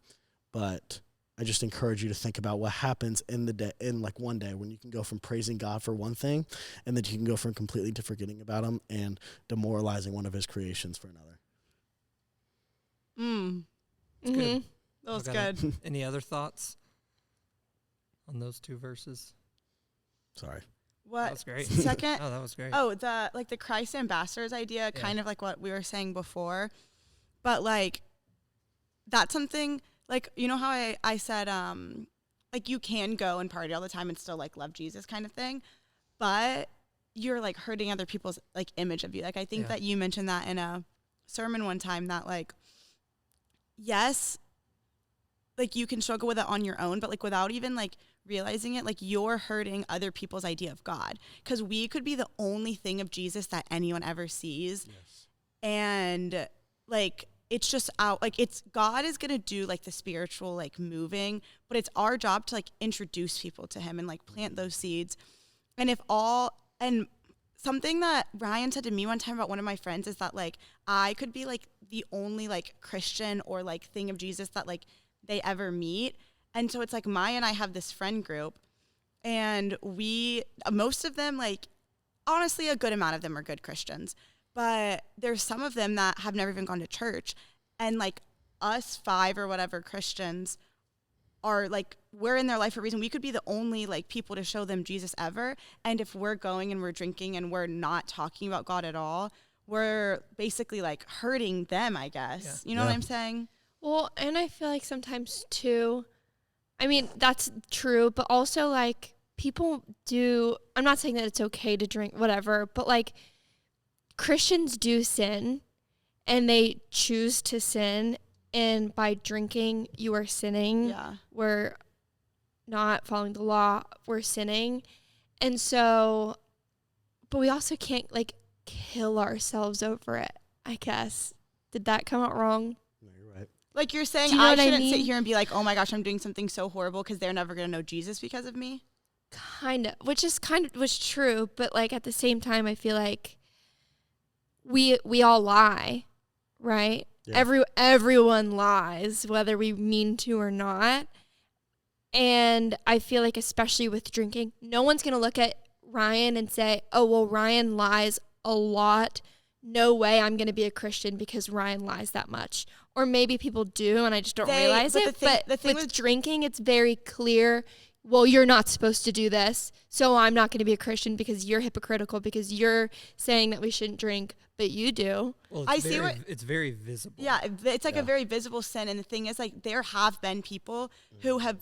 But I just encourage you to think about what happens in the day, in like one day, when you can go from praising God for one thing, and then you can go from completely to forgetting about him and demoralizing one of his creations for another. It's good. That was Okay. good. Any other thoughts on those two verses? Sorry. What? That was great. Second? Oh, that was great. Oh, the Christ ambassadors idea, kind of like what we were saying before. But, like, that's something, like, you know how I said, like, you can go and party all the time and still, like, love Jesus kind of thing. But you're, like, hurting other people's, like, image of you. Like, I think that you mentioned that in a sermon one time, that, like, yes, like, you can struggle with it on your own, but, like, without even, like, realizing it, like, you're hurting other people's idea of God, because we could be the only thing of Jesus that anyone ever sees. Yes. And, like, it's just out, like, it's, God is gonna do, like, the spiritual, like, moving, but it's our job to, like, introduce people to him and, like, plant those seeds. And and something that Ryan said to me one time about one of my friends is that, like, I could be, like, the only, like, Christian or, like, thing of Jesus that, like, they ever meet. And so it's like Maya and I have this friend group, and most of them, like, honestly, a good amount of them are good Christians, but there's some of them that have never even gone to church. And, like, us 5 or whatever Christians are, like, we're in their life for a reason. We could be the only, like, people to show them Jesus ever. And if we're going and we're drinking and we're not talking about God at all, we're basically, like, hurting them, I guess. You know what I'm saying? Well, and I feel like sometimes too, I mean, that's true, but also, like, people do, I'm not saying that it's okay to drink, whatever, but, like, Christians do sin, and they choose to sin, and by drinking, you are sinning. Yeah. We're not following the law, we're sinning. And so, but we also can't, like, kill ourselves over it, I guess. Did that come out wrong? No, you're right. Like, you're saying Do you know I what I shouldn't sit mean? here and be like, oh my gosh, I'm doing something so horrible because they're never going to know Jesus because of me? Kind of, which is kind of was true, but, like, at the same time, I feel like we all lie, right? Yeah. Everyone lies, whether we mean to or not. And I feel like, especially with drinking, no one's going to look at Ryan and say, oh, well, Ryan lies a lot. No way I'm going to be a Christian because Ryan lies that much. Or maybe people do, and I just don't realize but it. the thing with with drinking, it's very clear, well, you're not supposed to do this, so I'm not going to be a Christian because you're hypocritical, because you're saying that we shouldn't drink, but you do. Well, I see what- it's very visible. Yeah, it's like a very visible sin. And the thing is, like, there have been people who have,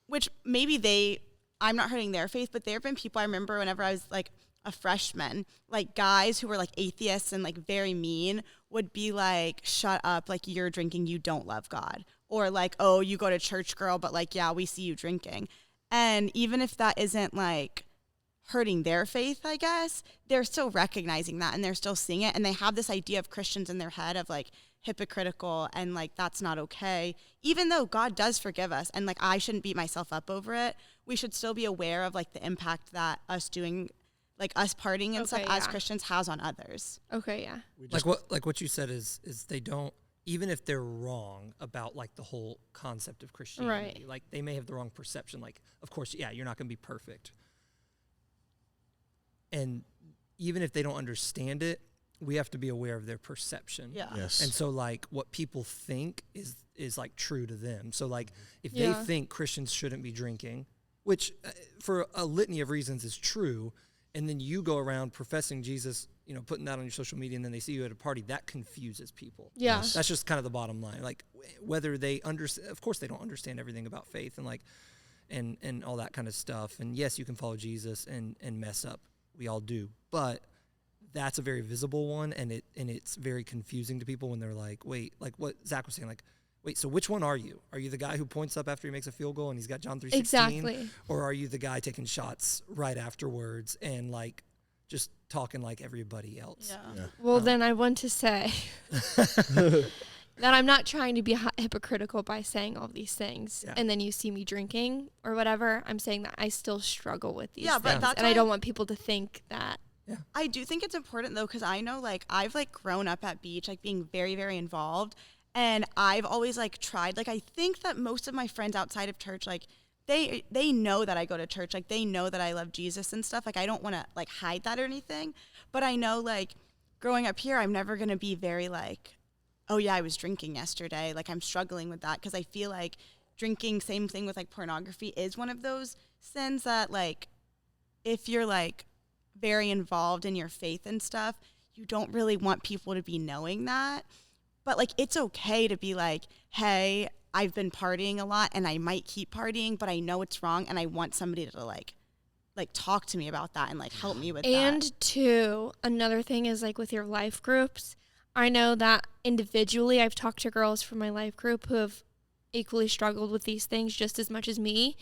which maybe I'm not hurting their faith, but there have been people I remember whenever I was, like, a freshman, like, guys who were, like, atheists and, like, very mean would be like, shut up, like, you're drinking, you don't love God. Or, like, oh, you go to church, girl, but, like, yeah, we see you drinking. And even if that isn't, like, hurting their faith, I guess, they're still recognizing that, and they're still seeing it, and they have this idea of Christians in their head of, like, hypocritical, and, like, that's not okay. Even though God does forgive us, and, like, I shouldn't beat myself up over it, we should still be aware of, like, the impact that us partying and stuff as Christians has on others. Okay, yeah. Like what you said is they don't, even if they're wrong about, like, the whole concept of Christianity, like, they may have the wrong perception. Like, of course, yeah, you're not going to be perfect. And even if they don't understand it, we have to be aware of their perception. Yeah. Yes. And so, like, what people think is like true to them. So, like, if they think Christians shouldn't be drinking, which for a litany of reasons is true, and then you go around professing Jesus, putting that on your social media and then they see you at a party, that confuses people. Yeah. Yes. That's just kind of the bottom line. Like whether they understand, of course they don't understand everything about faith and like, and all that kind of stuff. And yes, you can follow Jesus and mess up. We all do. But that's a very visible one, and it's very confusing to people when they're like, wait, like what Zach was saying, like, wait, so which one are you? Are you the guy who points up after he makes a field goal and he's got John 3:16? Exactly. Or are you the guy taking shots right afterwards and like just talking like everybody else? Yeah. Well, then I want to say that I'm not trying to be hypocritical by saying all these things. Yeah. And then you see me drinking or whatever. I'm saying that I still struggle with these Yeah, but things. that's And I why- don't want people to think that. I do think it's important though, because I know like I've like grown up at beach, like being very, very involved. And I've always like tried, like I think that most of my friends outside of church, like they know that I go to church, like they know that I love Jesus and stuff. Like I don't want to like hide that or anything. But I know like growing up here, I'm never going to be very like, oh yeah, I was drinking yesterday. Like I'm struggling with that because I feel like drinking, same thing with like pornography, is one of those sins that like if you're like very involved in your faith and stuff, you don't really want people to be knowing that. But like it's okay to be like, hey, I've been partying a lot and I might keep partying, but I know it's wrong and I want somebody to like talk to me about that and like help me with that. And two, another thing is like with your life groups. I know that individually I've talked to girls from my life group who have equally struggled with these things just as much as me.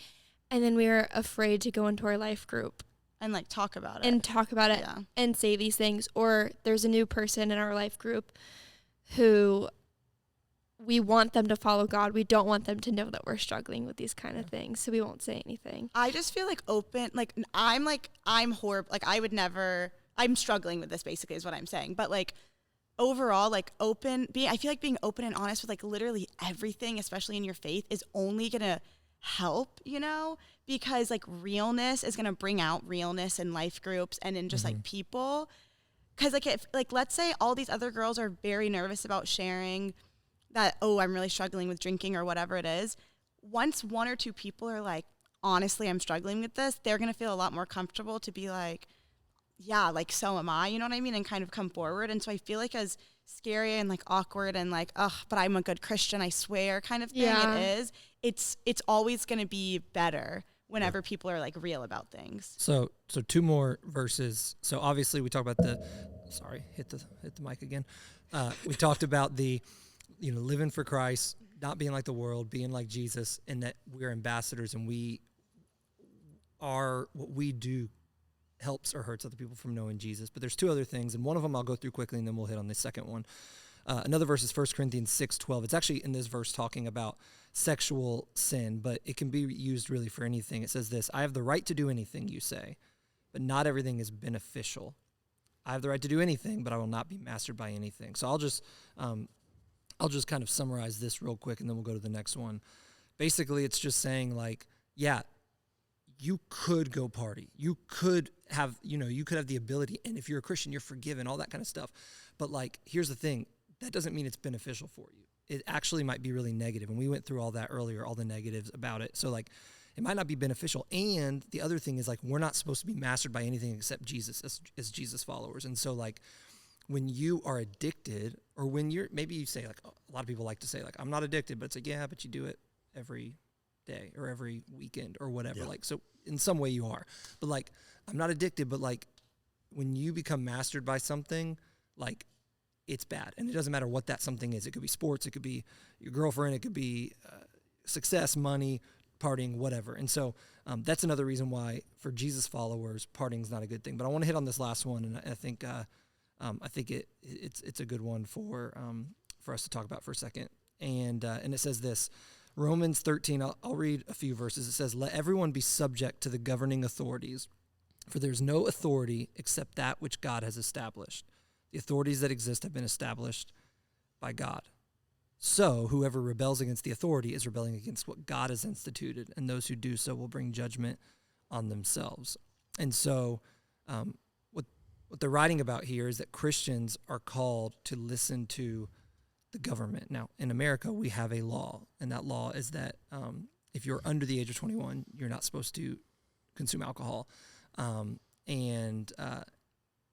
And then we were afraid to go into our life group and like talk about it. and talk about it Yeah. and say these things. Or there's a new person in our life group who we want them to follow God. We don't want them to know that we're struggling with these kind of things. So we won't say anything. I just feel like open, I'm horrible. Like I would never, I'm struggling with this basically is what I'm saying. But like overall, like I feel like being open and honest with like literally everything, especially in your faith, is only going to help, because like realness is going to bring out realness in life groups and in just like people. Because like if like let's say all these other girls are very nervous about sharing that, oh, I'm really struggling with drinking or whatever it is. Once one or two people are like, honestly, I'm struggling with this, they're going to feel a lot more comfortable to be like, yeah, like so am I, you know what I mean? And kind of come forward. And so I feel like as scary and like awkward and like, oh, but I'm a good Christian, I swear kind of thing it is, it's always going to be better whenever people are like real about things. So two more verses. So obviously we talked about hit the mic again. We talked about the, living for Christ, not being like the world, being like Jesus, and that we're ambassadors and what we do helps or hurts other people from knowing Jesus. But there's two other things, and one of them I'll go through quickly, and then we'll hit on the second one. Another verse is 1 Corinthians 6:12. It's actually in this verse talking about sexual sin, but it can be used really for anything. It says this: I have the right to do anything you say, but not everything is beneficial. I have the right to do anything, but I will not be mastered by anything. So I'll just kind of summarize this real quick, and then we'll go to the next one. Basically, it's just saying like, yeah, you could go party. You could have, you could have the ability. And if you're a Christian, you're forgiven, all that kind of stuff. But like, here's the thing. That doesn't mean it's beneficial for you. It actually might be really negative. And we went through all that earlier, all the negatives about it. So like, it might not be beneficial. And the other thing is like, we're not supposed to be mastered by anything except Jesus as Jesus followers. And so like, when you are addicted, or when maybe you say like, a lot of people like to say like, I'm not addicted, but it's like, yeah, but you do it every day or every weekend or whatever. Yeah. Like, so in some way you are, but like, I'm not addicted, but like when you become mastered by something, like it's bad. And it doesn't matter what that something is. It could be sports. It could be your girlfriend. It could be success, money, partying, whatever. And so that's another reason why for Jesus followers, partying is not a good thing. But I want to hit on this last one. And I think it's a good one for us to talk about for a second. And it says this, Romans 13, I'll read a few verses. It says, let everyone be subject to the governing authorities, for there's no authority except that which God has established. The authorities that exist have been established by God. So whoever rebels against the authority is rebelling against what God has instituted, and those who do so will bring judgment on themselves. And so what they're writing about here is that Christians are called to listen to the government. Now, in America, we have a law, and that law is that if you're under the age of 21, you're not supposed to consume alcohol. And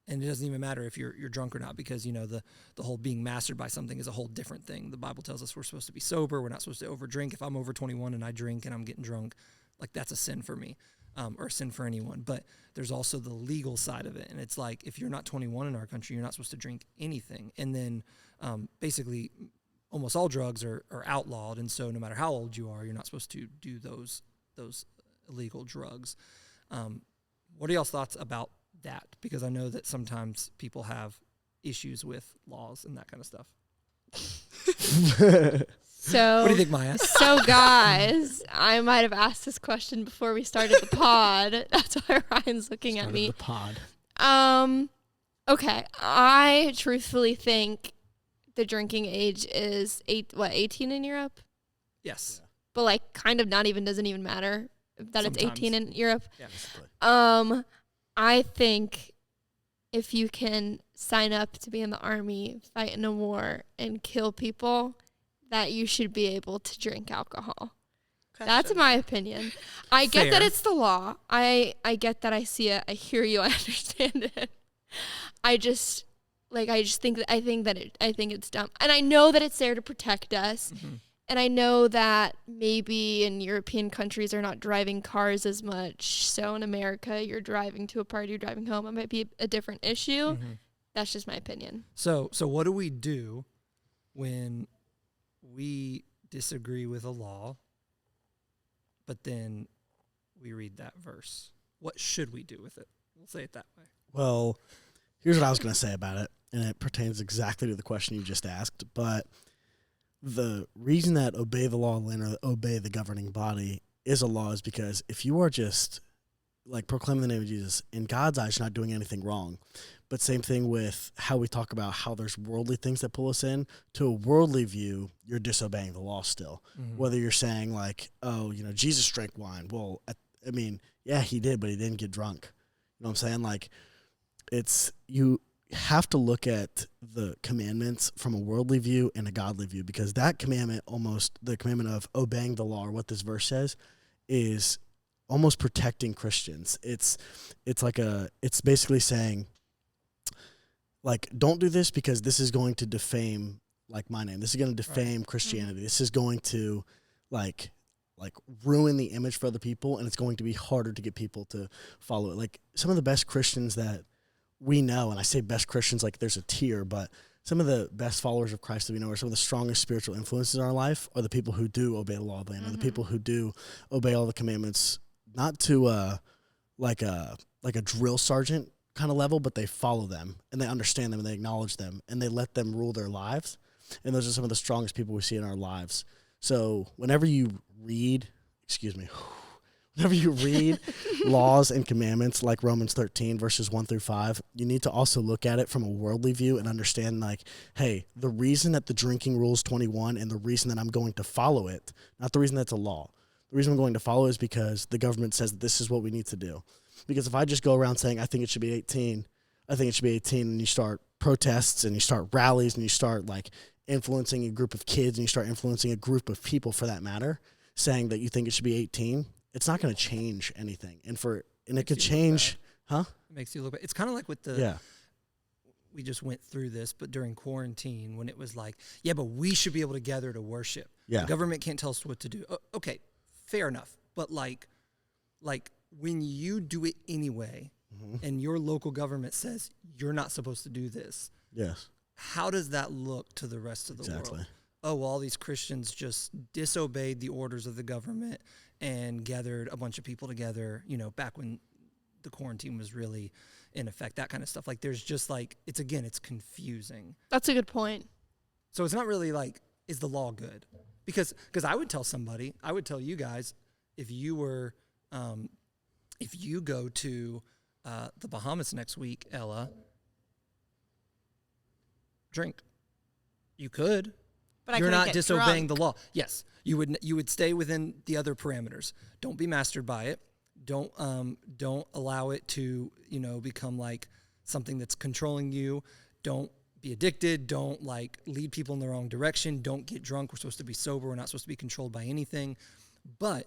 And it doesn't even matter if you're drunk or not, because the whole being mastered by something is a whole different thing. The Bible tells us we're supposed to be sober. We're not supposed to over drink. If I'm over 21 and I drink and I'm getting drunk, like that's a sin for me, or a sin for anyone. But there's also the legal side of it, and it's like if you're not 21 in our country, you're not supposed to drink anything. And then basically, almost all drugs are outlawed, and so no matter how old you are, you're not supposed to do those illegal drugs. What are y'all's thoughts about that? Because I know that sometimes people have issues with laws and that kind of stuff. So What do you think, Maya? So guys, I might have asked this question before we started the pod. That's why Ryan's looking at me. The pod. Okay. I truthfully think the drinking age is 18 in Europe? Yes. But like kind of doesn't even matter that Sometimes. it's 18 in Europe. Yeah. I think if you can sign up to be in the army, fight in a war, and kill people, that you should be able to drink alcohol. That's my opinion. I get that Fair. it's the law. I get that. I see it. I hear you. I understand it. I think it's dumb. And I know that it's there to protect us. Mm-hmm. And I know that maybe in European countries are not driving cars as much. So in America, you're driving to a party, you're driving home. It might be a different issue. Mm-hmm. That's just my opinion. So what do we do when we disagree with a law, but then we read that verse? What should we do with it? We'll say it that way. Well, here's what I was going to say about it, and it pertains exactly to the question you just asked. But the reason that obey the law or obey the governing body is a law is because if you are just like proclaiming the name of Jesus, in God's eyes, you're not doing anything wrong. But same thing with how we talk about how there's worldly things that pull us in. To a worldly view, you're disobeying the law still. Mm-hmm. Whether you're saying like, oh, Jesus drank wine. Well, I mean, yeah, he did, but he didn't get drunk. You know what I'm saying? Like, you have to look at the commandments from a worldly view and a godly view, because that commandment, the commandment of obeying the law, or what this verse says, is almost protecting Christians. It's basically saying, like, don't do this because this is going to defame like my name. This is going to defame Christianity. This is going to like ruin the image for other people, and it's going to be harder to get people to follow it. Like some of the best Christians that we know, and I say best Christians like there's a tier, but some of the best followers of Christ that we know, or some of the strongest spiritual influences in our life, are the people who do obey the law of the land, are the people who do obey all the commandments, not to like a drill sergeant kind of level, but they follow them and they understand them and they acknowledge them and they let them rule their lives. And those are some of the strongest people we see in our lives. So whenever you read laws and commandments like Romans 13 verses 1-5, you need to also look at it from a worldly view and understand, like, hey, the reason that the drinking rule is 21 and the reason that I'm going to follow it, not the reason that's a law. The reason I'm going to follow is because the government says that this is what we need to do. Because if I just go around saying I think it should be 18, and you start protests and you start rallies and you start like influencing a group of kids and you start influencing a group of people for that matter, saying that you think it should be 18, it's not going to change anything. And it could change, huh? It makes you look bad. It's kind of like with we just went through this, but during quarantine when it was like, yeah, but we should be able to gather to worship. Yeah. The government can't tell us what to do. Okay, fair enough. But like when you do it anyway, and your local government says you're not supposed to do this, yes, how does that look to the rest of the world? Oh, well, all these Christians just disobeyed the orders of the government and gathered a bunch of people together, back when the quarantine was really in effect, that kind of stuff. Like, there's just like, it's confusing. That's a good point. So it's not really like, is the law good? Because I would tell you guys, if you were, if you go to the Bahamas next week, Ella, drink. You could. But You're not get disobeying drunk. the law. Yes, you would stay within the other parameters. Don't be mastered by it. Don't allow it to become like something that's controlling you. Don't be addicted. Don't like lead people in the wrong direction. Don't get drunk. We're supposed to be sober. We're not supposed to be controlled by anything. But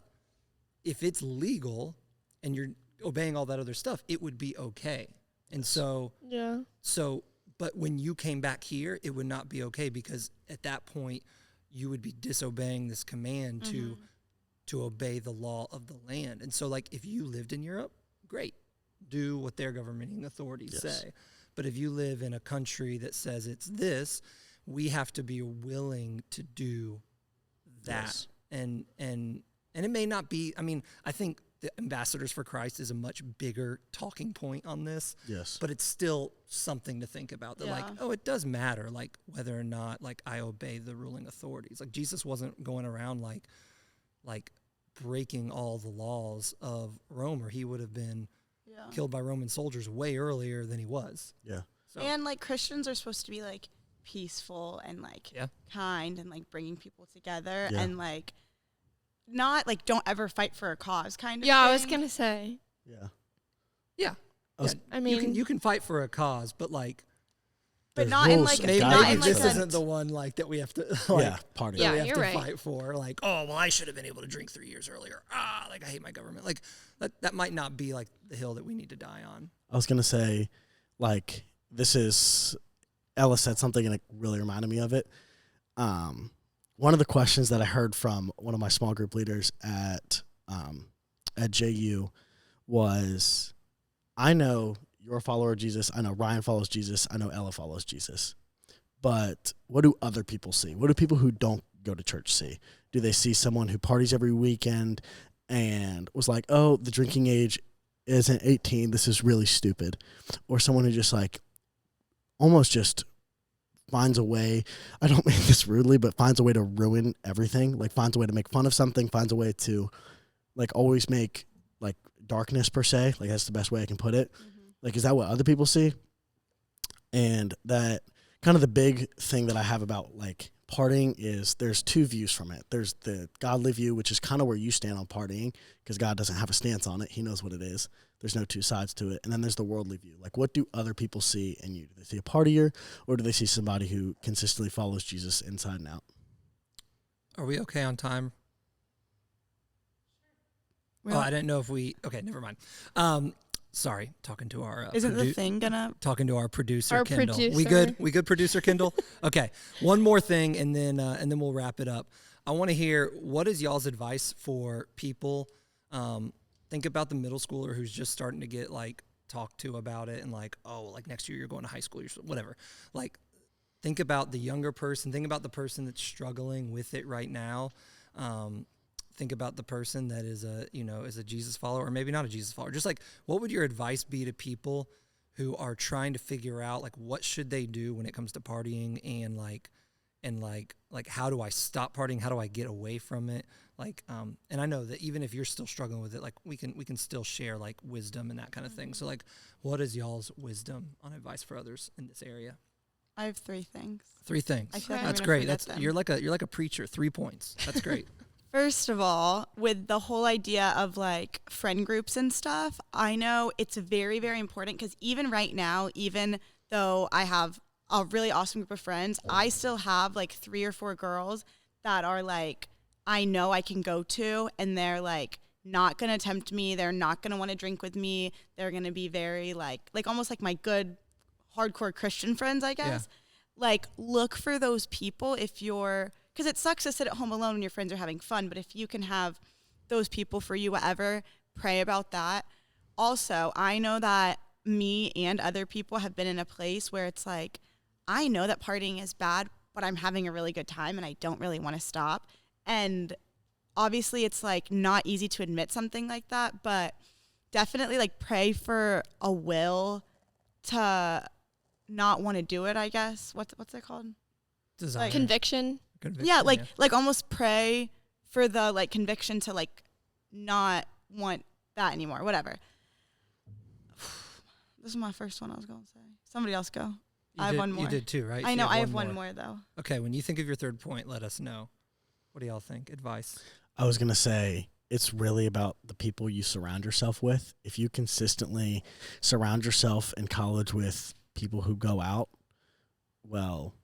if it's legal and you're obeying all that other stuff, it would be okay. And so Yeah. but when you came back here, it would not be okay, because at that point you would be disobeying this command to obey the law of the land. And so, like, if you lived in Europe, great, do what their governing authorities say. But if you live in a country that says it's this, we have to be willing to do that. Yes. And it may not be, I mean, I think the Ambassadors for Christ is a much bigger talking point on this. Yes. But it's still something to think about. That, like, oh, it does matter, like, whether or not, like, I obey the ruling authorities. Like, Jesus wasn't going around like breaking all the laws of Rome, or he would have been killed by Roman soldiers way earlier than he was. Yeah. So, And like Christians are supposed to be like peaceful and like kind and like bringing people together and like not like don't ever fight for a cause kind of thing. I was gonna say. yeah. I mean, you can fight for a cause, but like, but there's not in rules like and maybe not in like this a, isn't the one like that we have to party. Yeah, we have you're to right. fight for. Like, oh well, I should have been able to drink 3 years earlier. Like, I hate my government. Like, that might not be like the hill that we need to die on. I was gonna say, like, this is Ella said something and it really reminded me of it. One of the questions that I heard from one of my small group leaders at JU was, I know you're a follower of Jesus. I know Ryan follows Jesus. I know Ella follows Jesus. But what do other people see? What do people who don't go to church see? Do they see someone who parties every weekend and was like, oh, the drinking age isn't 18. This is really stupid. Or someone who just like almost just finds a way, I don't mean this rudely, but finds a way to ruin everything, like finds a way to make fun of something, finds a way to like always make like darkness per se, like that's the best way I can put it. Like, is that what other people see? And that kind of the big thing that I have about like partying is there's two views from it. There's the godly view, which is kind of where you stand on partying, because God doesn't have a stance on it. He knows what it is. There's no two sides to it. And then there's the worldly view. Like, what do other people see in you? Do they see a partier, or do they see somebody who consistently follows Jesus inside and out? Are we okay on time? Well, I didn't know if we. Okay, never mind. Sorry, talking to our isn't the thing gonna talking to our producer Our Kendall. producer. We good? We good, producer Kendall? Okay, one more thing, and then we'll wrap it up. I want to hear, what is y'all's advice for people? Think about the middle schooler who's just starting to get like talked to about it, and like, oh, like next year you're going to high school, whatever. Like, think about the younger person. Think about the person that's struggling with it right now. Think about the person that is a Jesus follower, or maybe not a Jesus follower. Just like, what would your advice be to people who are trying to figure out like what should they do when it comes to partying, and how do I stop partying? How do I get away from it? Like, and I know that even if you're still struggling with it, like we can still share like wisdom and that kind of thing. So like, what is y'all's wisdom on advice for others in this area? I have 3 things. 3 things. I feel like I'm That's gonna great. forget That's them. you're like a preacher. 3 points. That's great. First of all, with the whole idea of like friend groups and stuff, I know it's very, very important, because even right now, even though I have a really awesome group of friends, I still have like 3 or 4 girls that are like, I know I can go to, and they're like not going to tempt me. They're not going to want to drink with me. They're going to be very like almost like my good hardcore Christian friends, I guess. Like, look for those people if you're, because it sucks to sit at home alone when your friends are having fun, but if you can have those people for you, whatever, pray about that. Also, I know that me and other people have been in a place where it's like, I know that partying is bad, but I'm having a really good time and I don't really want to stop. And obviously it's like not easy to admit something like that, but definitely like pray for a will to not want to do it, I guess. What's it called? Desire. Like, Conviction. Yeah, like almost pray for the like conviction to like not want that anymore. Whatever. This is my first one I was going to say. Somebody else go. I have one more. You did too, right? I So know. you I have one more though. Okay, when you think of your 3rd point, let us know. What do y'all think? Advice? I was going to say, it's really about the people you surround yourself with. If you consistently surround yourself in college with people who go out, well,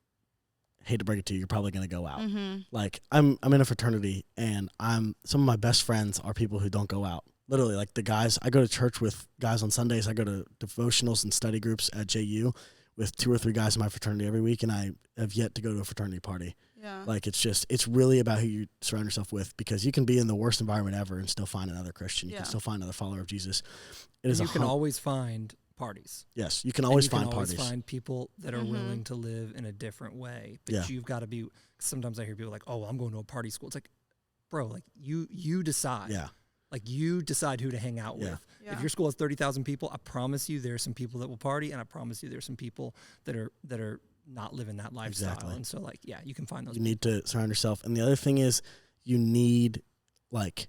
hate to break it to you, you're probably going to go out. Mm-hmm. Like, I'm in a fraternity, and some of my best friends are people who don't go out. literally, like the guys, I go to church with guys on Sundays. I go to devotionals and study groups at JU with 2 or 3 guys in my fraternity every week, and I have yet to go to a fraternity party. Yeah. Like, it's really about who you surround yourself with, because you can be in the worst environment ever and still find another Christian. You can still find another follower of Jesus. It is you can always find parties. Yes, you can always find parties. parties. Find people that are willing to live in a different way. But you've got to be. Sometimes I hear people like, "Oh, I'm going to a party school." It's like, bro, like you decide. Yeah. Like you decide who to hang out with. Yeah. If your school has 30,000 people, I promise you there are some people that will party, and I promise you there's some people that are not living that lifestyle. Exactly. And so, like, yeah, you can find those. You need to surround yourself. And the other thing is, you need to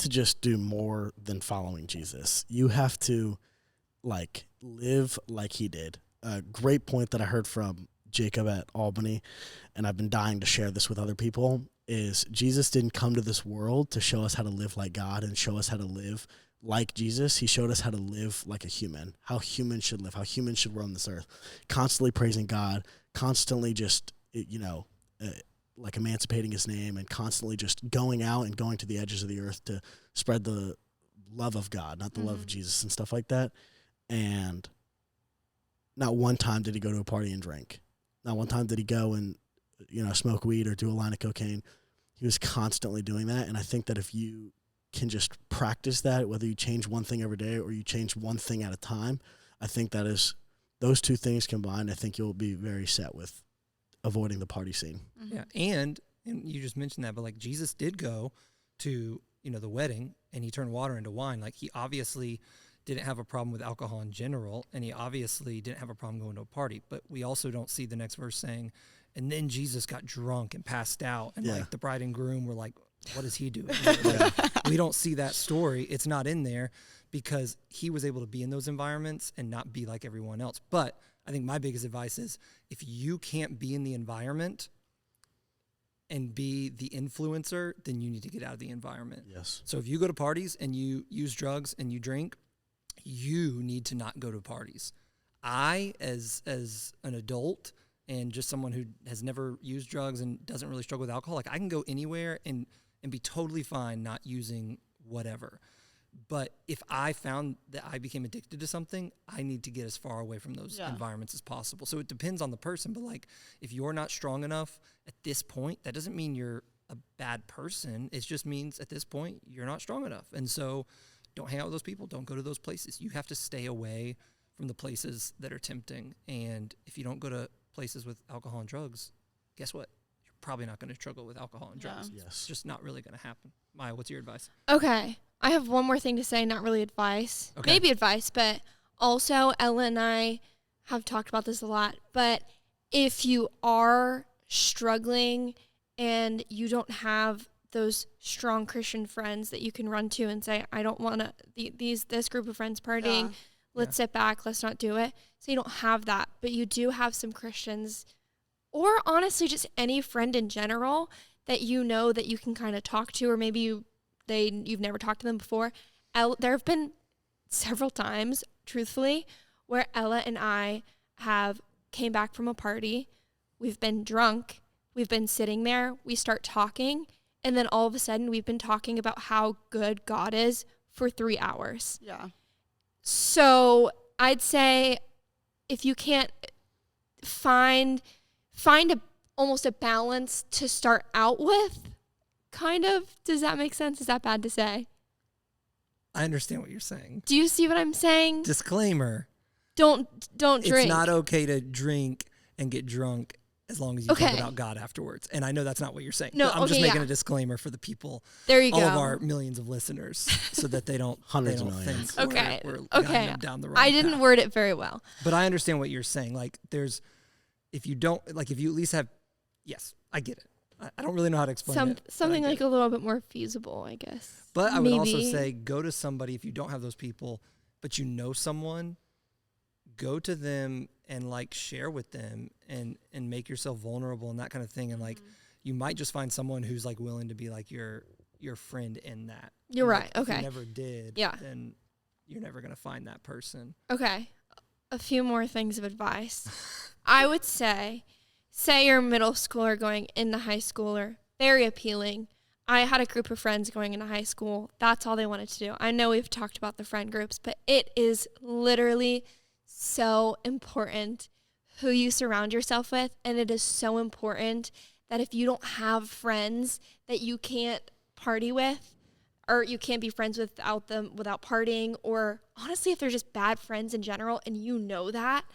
just do more than following Jesus. You have to, like, live like he did. A great point that I heard from Jacob at Albany, and I've been dying to share this with other people, is Jesus didn't come to this world to show us how to live like God and show us how to live like Jesus. He showed us how to live like a human, how humans should live, how humans should roam this earth, constantly praising God, constantly just, like emancipating his name, and constantly just going out and going to the edges of the earth to spread the love of God, not the love of Jesus and stuff like that. And not one time did he go to a party and drink. Not one time did he go and, smoke weed or do a line of cocaine. He was constantly doing that. And I think that if you can just practice that, whether you change one thing every day or you change one thing at a time, I think that is those two things combined. I think you'll be very set with avoiding the party scene. Yeah. And you just mentioned that, but like Jesus did go to, the wedding, and he turned water into wine. Like, he obviously didn't have a problem with alcohol in general, and he obviously didn't have a problem going to a party. But we also don't see the next verse saying, and then Jesus got drunk and passed out, and like the bride and groom were like, what is he doing? We don't see that story. It's not in there because he was able to be in those environments and not be like everyone else. But I think my biggest advice is, if you can't be in the environment and be the influencer, then you need to get out of the environment. Yes. So if you go to parties and you use drugs and you drink, you need to not go to parties. I, as an adult and just someone who has never used drugs and doesn't really struggle with alcohol, like, I can go anywhere and be totally fine not using whatever. But if I found that I became addicted to something, I need to get as far away from those environments as possible. So it depends on the person. But like, if you're not strong enough at this point, that doesn't mean you're a bad person. It just means at this point, you're not strong enough. And so don't hang out with those people. Don't go to those places. You have to stay away from the places that are tempting. And if you don't go to places with alcohol and drugs, guess what? You're probably not going to struggle with alcohol and drugs. Yes. It's just not really going to happen. Maya, what's your advice? Okay. I have one more thing to say, not really advice. Okay. Maybe advice, but also Ella and I have talked about this a lot. But if you are struggling and you don't have those strong Christian friends that you can run to and say, I don't want to, this group of friends partying, let's sit back, let's not do it. So you don't have that, but you do have some Christians, or honestly just any friend in general that you know that you can kind of talk to, or maybe you've never talked to them before. There have been several times, truthfully, where Ella and I have came back from a party. We've been drunk. We've been sitting there. We start talking. And then all of a sudden, we've been talking about how good God is for 3 hours. Yeah. So I'd say if you can't find almost a balance to start out with, kind of. Does that make sense? Is that bad to say? I understand what you're saying. Do you see what I'm saying? Disclaimer. Don't drink. It's not okay to drink and get drunk as long as you talk about God afterwards. And I know that's not what you're saying. No, I'm just making a disclaimer for the people, there you all go. of our millions of listeners, so that they don't, Hundreds they of don't millions. think Okay. we're Okay. them down the wrong I didn't path. word it very well. But I understand what you're saying. Like, if you at least have, yes, I get it. I don't really know how to explain it. Something like a little bit more feasible, I guess. But I would also Maybe. say, go to somebody, if you don't have those people, but you know someone, go to them and like share with them and make yourself vulnerable and that kind of thing. And like, you might just find someone who's like willing to be like your friend in that. You're And, right. If Okay. you never did, then you're never going to find that person. Okay. A few more things of advice. I would say you're a middle schooler going into high schooler, very appealing. I had a group of friends going into high school. That's all they wanted to do. I know we've talked about the friend groups, but it is literally so important who you surround yourself with. And it is so important that if you don't have friends that you can't party with, or you can't be friends without them without partying, or honestly, if they're just bad friends in general and you know that,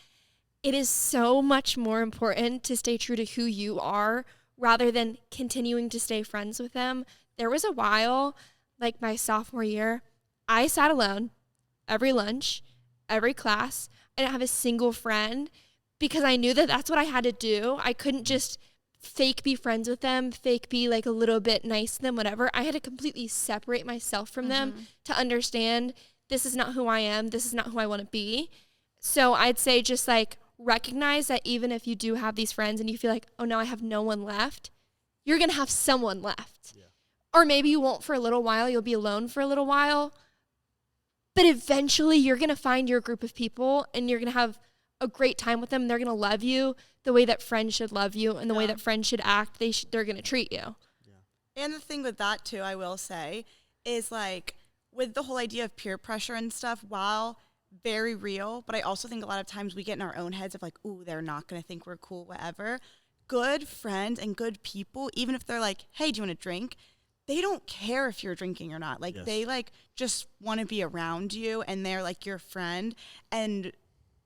it is so much more important to stay true to who you are rather than continuing to stay friends with them. There was a while, like my sophomore year, I sat alone every lunch, every class. I didn't have a single friend because I knew that that's what I had to do. I couldn't just fake be friends with them, fake be like a little bit nice to them, whatever. I had to completely separate myself from them to understand this is not who I am. This is not who I want to be. So I'd say just like recognize that even if you do have these friends and you feel like, oh, no, I have no one left, you're going to have someone left. Yeah. Or maybe you won't for a little while. You'll be alone for a little while. But eventually you're going to find your group of people and you're going to have a great time with them. They're going to love you the way that friends should love you and the way that friends should act. They're going to treat you. Yeah. And the thing with that, too, I will say, is like with the whole idea of peer pressure and stuff, while very real, but I also think a lot of times we get in our own heads of like, ooh, they're not going to think we're cool, whatever. Good friends and good people, even if they're like, hey, do you want to drink? They don't care if you're drinking or not. Like they like just want to be around you and they're like your friend. And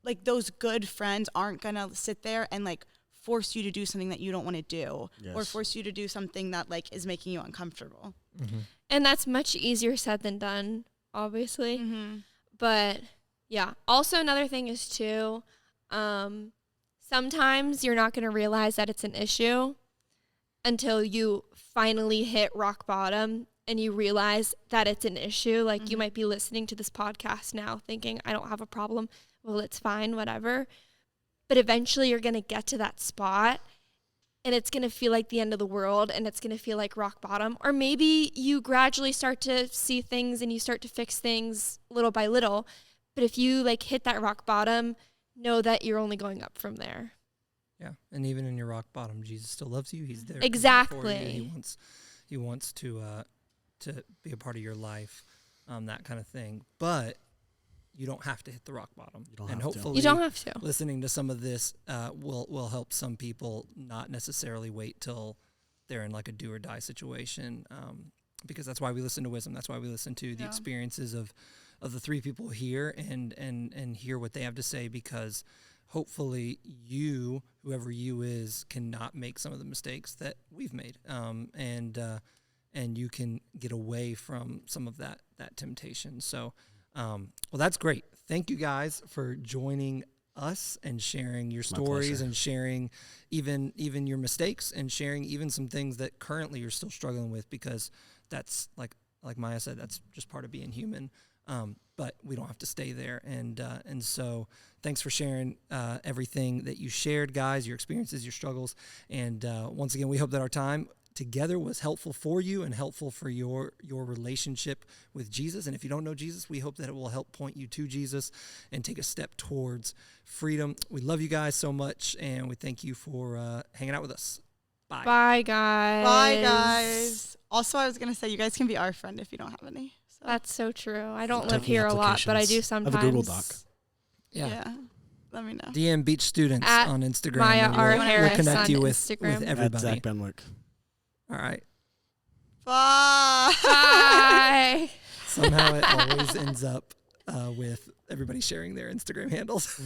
like those good friends aren't going to sit there and like force you to do something that you don't want to do or force you to do something that like is making you uncomfortable. Mm-hmm. And that's much easier said than done, obviously. Mm-hmm. But yeah. Also, another thing is, too, sometimes you're not going to realize that it's an issue until you finally hit rock bottom and you realize that it's an issue. Like, you might be listening to this podcast now thinking, I don't have a problem. Well, it's fine, whatever. But eventually you're going to get to that spot and it's going to feel like the end of the world and it's going to feel like rock bottom. Or maybe you gradually start to see things and you start to fix things little by little. But if you like hit that rock bottom, know that you're only going up from there. Yeah, and even in your rock bottom, Jesus still loves you. He's there. Exactly. He wants to be a part of your life, that kind of thing. But you don't have to hit the rock bottom. And hopefully, you don't have to. Listening to some of this will help some people not necessarily wait till they're in like a do or die situation, because that's why we listen to wisdom. That's why we listen to the experiences of the three people here and hear what they have to say, because hopefully you, whoever you is, cannot make some of the mistakes that we've made, and you can get away from some of that temptation. So, well, that's great. Thank you guys for joining us and sharing your stories and sharing even your mistakes and sharing even some things that currently you're still struggling with, because that's like Maya said, that's just part of being human. But we don't have to stay there. And so thanks for sharing everything that you shared, guys, your experiences, your struggles. And once again, we hope that our time together was helpful for you and helpful for your relationship with Jesus. And if you don't know Jesus, we hope that it will help point you to Jesus and take a step towards freedom. We love you guys so much, and we thank you for hanging out with us. Bye. Bye, guys. Bye, guys. Also, I was going to say, you guys can be our friend if you don't have any. So. That's so true. I don't live here a lot, but I do sometimes. I have a Google Doc. Yeah. Let me know. DM Beach Students At on Instagram. Maya R. Harris we'll connect on you with Instagram. everybody. At Zach Benwick. All right. Bye. Bye. Somehow it always ends up with everybody sharing their Instagram handles.